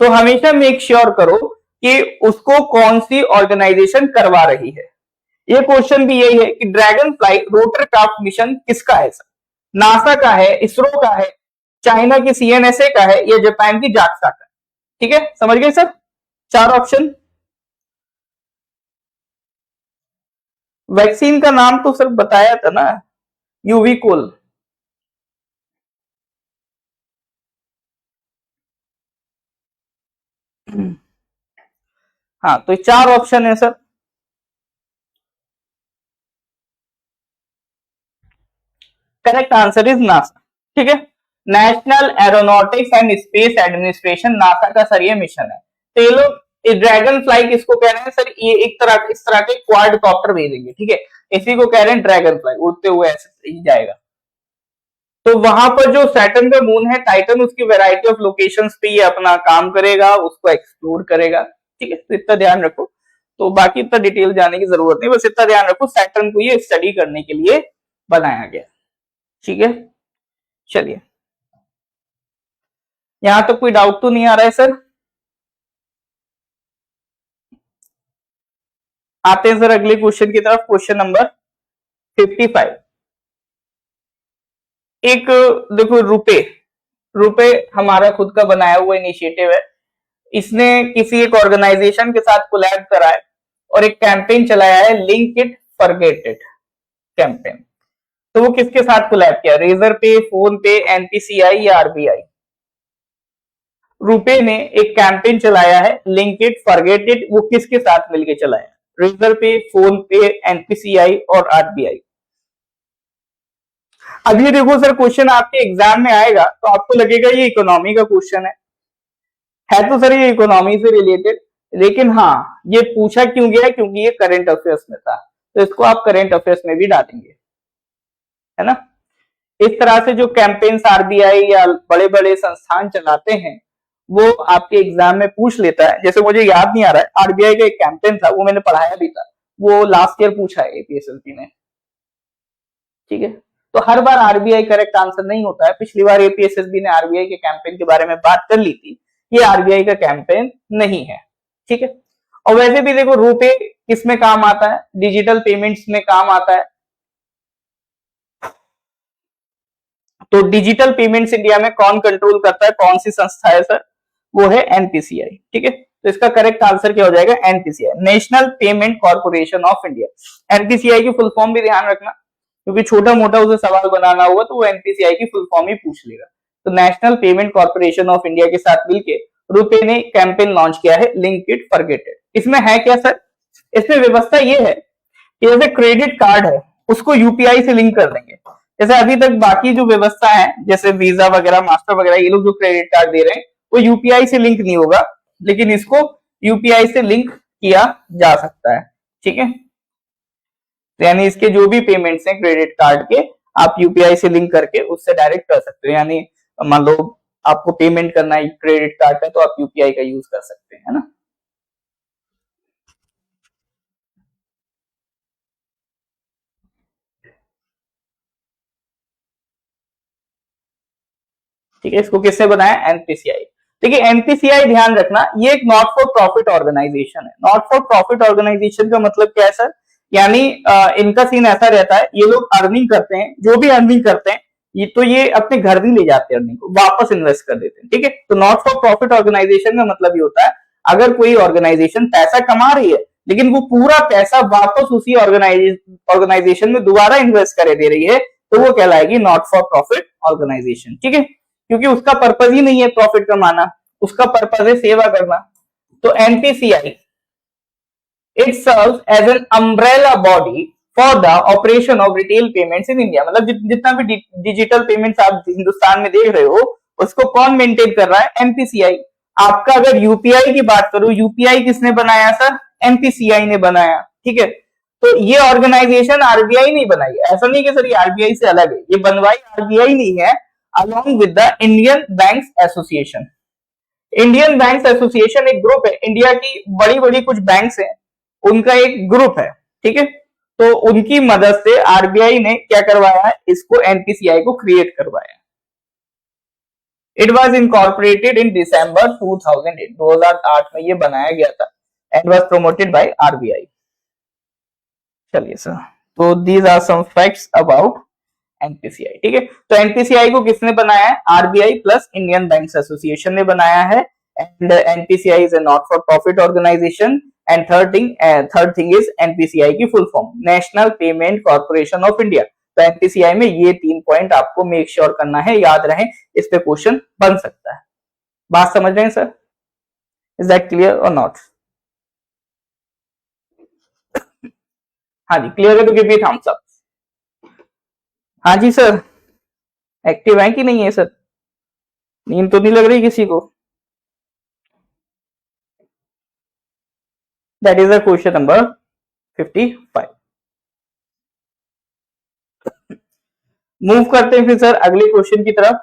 [SPEAKER 1] तो हमेशा मेक श्योर करो कि उसको कौन सी ऑर्गेनाइजेशन करवा रही है। ये क्वेश्चन भी यही है कि ड्रैगन फ्लाई रोटरक्राफ्ट मिशन किसका है सर? नासा का है, इसरो का है, चाइना की CNSA का है, या जापान की जाक्सा का? ठीक है, समझ गए सर? 4 ऑप्शन। वैक्सीन का नाम तो सर बताया था ना, यूवी-कोल। हाँ, तो 4 ऑप्शन है sir. Correct answer is NASA, ठीक है। National aeronautics and space administration, NASA का सर ये मिशन है। तो ये लोग ड्रैगन फ्लाई किसको कह रहे हैं सर? ये एक तरह इस तरह के क्वाडकॉप्टर भेजेंगे, ठीक है, इसी को कह रहे हैं ड्रैगन फ्लाई, उड़ते हुए ऐसे ही जाएगा। तो वहां पर जो सैटर्न का मून है टाइटन, उसकी वैरायटी ऑफ लोकेशंस पे ये अपना काम करेगा, उसको एक्सप्लोर करेगा, ठीक है, तो इतना ध्यान रखो। तो बाकी इतना डिटेल जाने की जरूरत नहीं, बस इतना ध्यान रखो सैटर्न को ये स्टडी करने के लिए बनाया गया। ठीक है, चलिए यहां तक कोई डाउट तो नहीं आ रहा है सर? आते हैं सर अगले क्वेश्चन की तरफ, क्वेश्चन नंबर 55। एक देखो रुपए, रुपए हमारा खुद का बनाया हुआ इनिशिएटिव है। इसने किसी एक ऑर्गेनाइजेशन के साथ कोलैब करा है और एक कैंपेन चलाया है, link it forget it campaign. तो वो किसके साथ कोलैब किया? रेजर पे, फोन पे, एनपीसीआई या आरबीआई? रुपए ने एक कैंपेन चलाया है, लिंक इट फॉरगेट इट, वो किसके साथ मिलकर चलाया? रेजर पे, फोन पे, एनपीसीआई और आरबीआई। अब ये देखो सर, क्वेश्चन आपके एग्जाम में आएगा तो आपको लगेगा ये इकोनॉमी का क्वेश्चन है तो सर ये इकोनॉमी से रिलेटेड, लेकिन हाँ ये पूछा क्यों गया? क्योंकि ये करंट अफेयर्स में था, तो इसको आप करंट अफेयर्स में भी डालेंगे, है ना। इस तरह से जो कैंपेन्स आरबीआई या बड़े बड़े संस्थान चलाते हैं वो आपके एग्जाम में पूछ लेता है। जैसे मुझे याद नहीं आ रहा है, आरबीआई का एक कैंपेन था, वो मैंने पढ़ाया भी था, वो लास्ट ईयर पूछा है एपीएसएलपी ने। ठीक है, तो हर बार आरबीआई करेक्ट आंसर नहीं होता है। पिछली बार एपीएसएसबी ने आरबीआई के कैंपेन के बारे में बात कर ली थी, ये आरबीआई का कैंपेन नहीं है। ठीक है, और वैसे भी देखो रुपए किस में काम आता है? डिजिटल पेमेंट्स में काम आता है। तो डिजिटल पेमेंट्स इंडिया में कौन कंट्रोल करता है? कौन सी संस्था है सर? वो है एनपीसीआई। ठीक है, तो इसका करेक्ट आंसर क्या हो जाएगा? NPCI, national payment corporation of India. NPCI की फुल फॉर्म भी ध्यान रखना, क्योंकि छोटा मोटा उसे सवाल बनाना हुआ तो वो एनपीसीआई की फुल फॉर्म ही पूछ लेगा। तो national payment corporation of India के साथ मिलकर रुपए ने कैंपेन लॉन्च किया है, लिंक इट फॉरगेट इट। इसमें है क्या सर? इसमें व्यवस्था ये है कि जैसे क्रेडिट कार्ड है उसको यूपीआई से लिंक कर देंगे। जैसे अभी तक बाकी जो व्यवस्था है, जैसे वीजा वगैरह, मास्टर वगैरह, ये लोग जो क्रेडिट कार्ड दे रहे हैं वो यूपीआई से लिंक नहीं होगा, लेकिन इसको यूपीआई से लिंक किया जा सकता है। ठीक है, यानी इसके जो भी पेमेंट्स हैं क्रेडिट कार्ड के, आप यूपीआई से लिंक करके उससे डायरेक्ट कर सकते हो। यानी मान लो आपको पेमेंट करना है क्रेडिट कार्ड का, तो आप यूपीआई का यूज कर सकते हैं, है ना। ठीक है, इसको किसने बनाया? एनपीसीआई। देखिए एनपीसीआई ध्यान रखना, ये एक नॉट फॉर प्रॉफिट ऑर्गेनाइजेशन है। नॉट फॉर प्रॉफिट ऑर्गेनाइजेशन का मतलब क्या है सर? यानी इनका सीन ऐसा रहता है, ये लोग अर्निंग करते हैं, जो भी अर्निंग करते हैं ये अपने घर नहीं ले जाते, अर्निंग को वापस इन्वेस्ट कर देते हैं। ठीक है, तो नॉट फॉर प्रॉफिट ऑर्गेनाइजेशन का मतलब ये होता है, अगर कोई ऑर्गेनाइजेशन पैसा कमा रही है लेकिन वो पूरा पैसा वापस उसी ऑर्गेनाइजेशन में दोबारा इन्वेस्ट करे दे रही है, तो वो कहलाएगी नॉट फॉर प्रॉफिट ऑर्गेनाइजेशन। ठीक है, क्योंकि उसका पर्पज ही नहीं है प्रॉफिट कमाना, उसका पर्पज है सेवा करना। तो NPCI it serves as an umbrella body for the operation of retail payments in India. मतलब जितना भी डिजिटल पेमेंट्स आप हिंदुस्तान में देख रहे हो उसको कौन मेंटेन कर रहा है? एनपीसीआई। आपका अगर यूपीआई की बात करूं, यूपीआई किसने बनाया सर? एनपीसीआई ने बनाया। ठीक है, तो ये ऑर्गेनाइजेशन आरबीआई नहीं बनाई, ऐसा नहीं कि सर ये आरबीआई से अलग है, ये बनवाई आरबीआई नहीं है, along with the Indian Banks Association। Indian banks association एक ग्रुप है, इंडिया की बड़ी बड़ी कुछ बैंक्स हैं उनका एक ग्रुप है। ठीक है, तो उनकी मदद से आरबीआई ने क्या करवाया है? इसको एनपीसीआई को क्रिएट करवाया। इट वॉज इनकॉर्पोरेटेड इन दिसंबर 2008, 2008 में ये बनाया गया था, and was promoted by RBI. चलिए सर, तो these are some facts about NPCI. ठीक है, तो एनपीसीआई को किसने बनाया है? RBI plus Indian banks association ने बनाया है। And NPCI is a not for profit organisation. And third thing is NPCI की full form national payment corporation of India. तो एनपीसीआई में ये 3 पॉइंट आपको मेक श्योर करना है, याद रहे, इस पे क्वेश्चन बन सकता है। बात समझ रहे हैं सर? इज दैट क्लियर और नॉट? हाँ जी, क्लियर है तो गिव मी थम्स अप। हाँ जी सर, एक्टिव है कि नहीं है सर? नींद तो नहीं लग रही किसी को? That is the question number 55। Move करते हैं फिर सर अगले क्वेश्चन की तरफ,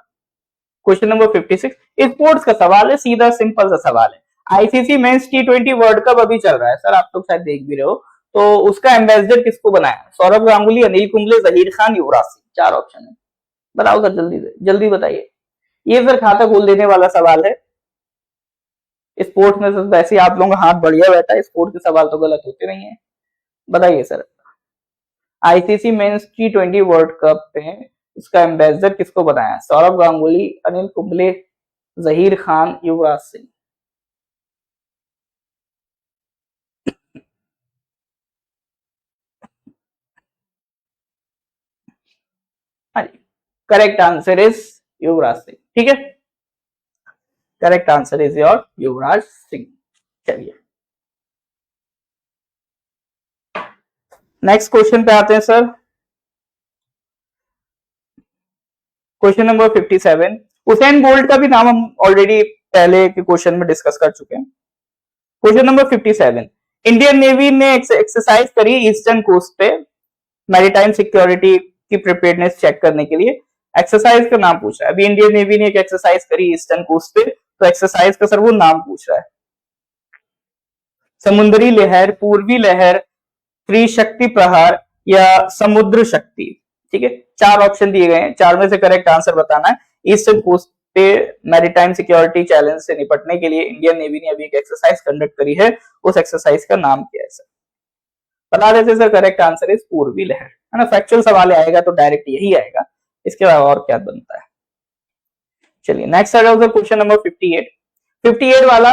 [SPEAKER 1] क्वेश्चन नंबर 56। स्पोर्ट्स का सवाल है, सीधा सिंपल सा सवाल है। ICC men's T20 world cup अभी चल रहा है सर, आप लोग शायद देख भी रहे हो, तो उसका एम्बेसडर किसको बनाया? सौरभ गांगुली, अनिल कुंबले, जहीर खान, युवराज सिंह। 4 ऑप्शन है, बताओ सर जल्दी से, जल्दी बताइए। ये सर खाता खोल देने वाला सवाल है। स्पोर्ट्स में सर वैसे आप लोगों का हाथ बढ़िया रहता है, स्पोर्ट्स के सवाल तो गलत होते नहीं है। बताइए sir, ICC men's T20 world cup में इसका एम्बेसडर किसको बनाया? सौरभ गांगुली, अनिल कुंबले, जहीर खान, युवराज सिंह। हाँ जी, correct answer is Yuvraj Singh. ठीक है, correct answer is your Yuvraj Singh. चलिए नेक्स्ट क्वेश्चन पे आते हैं sir. Question number 57। Usain Bolt का भी नाम हम ऑलरेडी पहले के क्वेश्चन में डिस्कस कर चुके हैं। Question number 57। इंडियन नेवी ने एक्सरसाइज करी ईस्टर्न कोस्ट पे मैरीटाइम सिक्योरिटी की प्रिपेयरनेस चेक करने के लिए। एक्सरसाइज का नाम पूछ रहा है। अभी इंडियन नेवी ने एक एक्सरसाइज करी ईस्टर्न कोस्ट पे, तो एक्सरसाइज का सर वो नाम पूछ रहा है। समुद्री लहर, पूर्वी लहर, त्रिशक्ति प्रहार या समुद्र शक्ति। ठीक है, 4 ऑप्शन दिए गए हैं, 4 में से करेक्ट आंसर बताना है। ईस्टर्न कोस्ट पे मैरीटाइम सिक्योरिटी चैलेंज से निपटने के लिए इंडियन नेवी ने अभी एक एक्सरसाइज कंडक्ट करी है, उस एक्सरसाइज का नाम क्या है सर? बता देते सर, करेक्ट आंसर इज पूर्वी लहर, है ना। फैक्चुअल सवाल आएगा तो डायरेक्ट यही आएगा, इसके अलावा और क्या बनता है। चलिए नेक्स्ट आ जाओ सर, क्वेश्चन नंबर 58। 58 वाला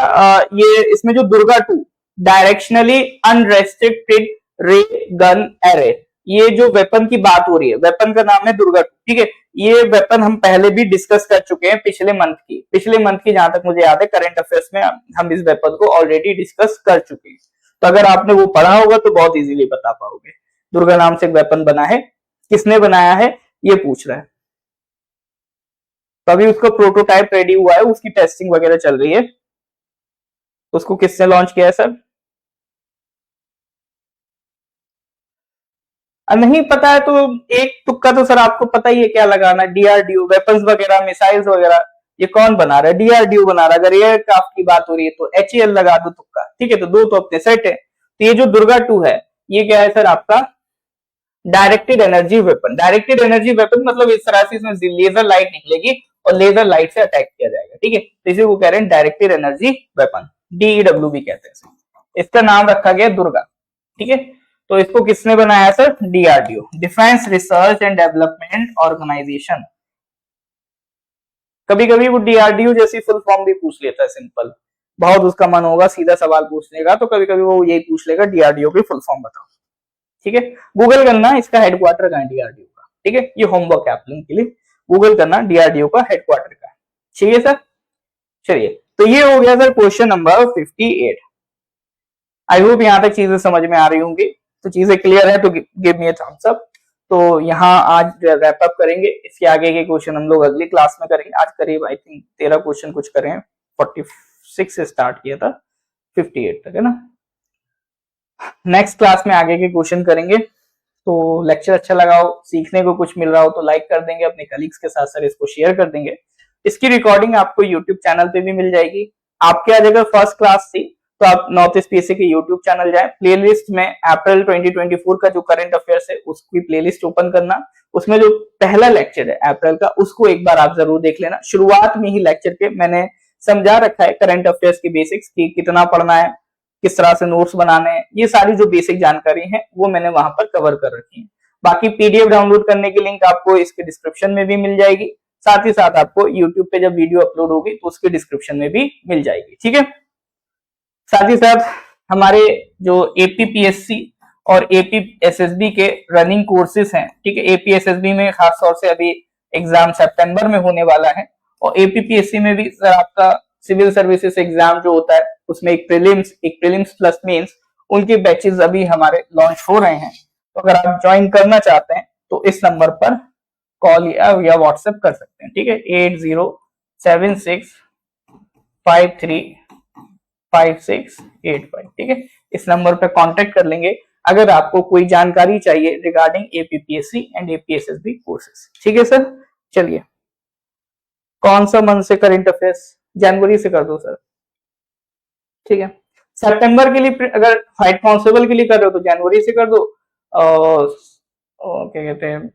[SPEAKER 1] ये इसमें जो दुर्गा 2 डायरेक्शनली अनरेस्ट्रिक्टेड रे गन एरे, ये जो वेपन की बात हो रही है, वेपन का नाम है दुर्गा 2। ठीक है, ये वेपन हम पहले भी डिस्कस कर चुके हैं पिछले मंथ की जहां तक मुझे याद है, करंट अफेयर्स में हम इस वेपन को ऑलरेडी डिस्कस कर चुके हैं। तो अगर आपने वो पढ़ा होगा तो बहुत इजीली बता पाओगे। दुर्गा नाम से एक वेपन बना है, किसने बनाया है ये पूछ रहा है। तो अभी उसका प्रोटोटाइप रेडी हुआ है, उसकी टेस्टिंग वगैरह चल रही है। उसको किसने लॉन्च किया है सर? नहीं पता है तो एक तुक्का तो सर आपको पता ही है क्या लगाना, डीआरडीओ। वेपन्स वगैरह, मिसाइल्स वगैरह ये कौन बना रहा है? डीआरडीओ बना रहा है। अगर एयरक्राफ्ट की बात हो रही है तो एचएएल लगा दो तुक्का। ठीक है, तो 2 तो अपने सेट है। तो ये जो दुर्गा 2 है, ये क्या है सर? आपका directed energy weapon. Directed energy weapon मतलब इस तरह से इसमें लेजर लाइट निकलेगी और लेजर लाइट से अटैक किया जाएगा। ठीक है, तो इसे वो कह रहे हैं डायरेक्टेड एनर्जी वेपन, डीईडब्ल्यू भी कहते हैं। इसका नाम रखा गया दुर्गा। ठीक है, तो इसको किसने बनाया sir? DRDO, defence research and development organisation. कभी कभी वो डीआरडीओ जैसी फुल फॉर्म भी पूछ लेता है, सिंपल, बहुत उसका मन होगा सीधा सवाल पूछने का, तो कभी कभी वो यही पूछ लेगा डीआरडीओ की फुल फॉर्म बताओ। ठीक है, गूगल करना इसका हेडक्वार्टर कहां है डीआरडीओ का। ठीक है, ये होमवर्क है आप लोगों के लिए, गूगल करना डीआरडीओ का हेडक्वार्टर का। ठीक है सर, चलिए तो ये हो गया sir question number 58। I hope यहां तक चीजें समझ में आ रही होंगी। तो चीजें क्लियर है तो give me a thumbs up. तो यहाँ आज रैप अप करेंगे, इसके आगे के क्वेश्चन हम लोग अगली क्लास में करेंगे। आज करीब आई थिंक 13 क्वेश्चन कुछ करें, 46 से स्टार्ट किया था, 58 तक, है ना। नेक्स्ट क्लास में आगे के क्वेश्चन करेंगे। तो लेक्चर अच्छा लगा हो, सीखने को कुछ मिल रहा हो तो लाइक कर देंगे, अपने कलीग्स के साथ सर इसको शेयर कर देंगे। इसकी रिकॉर्डिंग आपको यूट्यूब चैनल पे भी मिल जाएगी। आपके आज अगर फर्स्ट क्लास थी तो आप नॉर्थ ईस्ट पीएससी के यूट्यूब चैनल जाए, प्लेलिस्ट में अप्रैल 2024 का जो करंट अफेयर्स है उसकी प्लेलिस्ट ओपन करना, उसमें जो पहला लेक्चर है अप्रैल का उसको एक बार आप जरूर देख लेना। शुरुआत में ही लेक्चर के मैंने समझा रखा है करंट अफेयर्स की बेसिक्स की, कितना पढ़ना है, किस तरह से नोट्स बनाने हैं, ये सारी जो बेसिक जानकारी है वो मैंने वहां पर कवर कर रखी है। बाकी पीडीएफ डाउनलोड करने की लिंक आपको इसके डिस्क्रिप्शन में भी मिल जाएगी, साथ ही साथ आपको यूट्यूब पे जब वीडियो अपलोड होगी तो उसके डिस्क्रिप्शन में भी मिल जाएगी। ठीक है, साथ ही साथ हमारे जो एपीपीएससी और एपीएसएसबी के रनिंग कोर्सेज हैं, ठीक है, एपीएसएसबी में खास तौर से अभी एग्जाम सितंबर में होने वाला है, और एपीपीएससी में भी सर आपका सिविल सर्विसेज एग्जाम जो होता है उसमें एक प्रीलिम्स प्लस मेंस, उनके बैचेस अभी हमारे लॉन्च हो रहे हैं। तो अगर आप ज्वाइन करना चाहते हैं तो इस नंबर पर कॉल या व्हाट्सएप कर सकते हैं। ठीक है, 8076535685। ठीक है, इस नंबर पर कांटेक्ट कर लेंगे अगर आपको कोई जानकारी चाहिए रिगार्डिंग एपीपीएससी एंड एपीएसएसबी कोर्सेज। ठीक है सर, चलिए कौन सा मंथ से करंट अफेयर्स? जनवरी से कर दो सर। ठीक है। सितंबर के लिए अगर हेड कांस्टेबल के लिए कर रहे हो तो जनवरी से कर दो, क्या कहते हैं,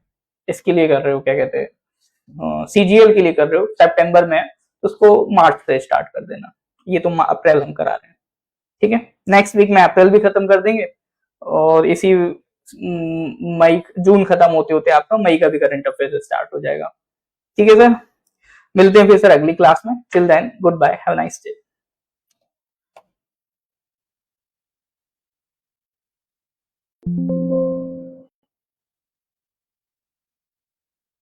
[SPEAKER 1] इसके लिए कर रहे हो, क्या कहते हैं, सीजीएल के लिए कर रहे हो सितंबर में, तो उसको मार्च से स्टार्ट कर देना। ये तो अप्रैल हम करा रहे हैं, ठीक है। नेक्स्ट वीक में अप्रैल भी खत्म कर देंगे और इसी मई जून खत्म होते होते आपका मई का भी करंट अफेयर स्टार्ट हो जाएगा। ठीक है सर, मिलते हैं फिर सर अगली क्लास में। Till then goodbye, have a nice day.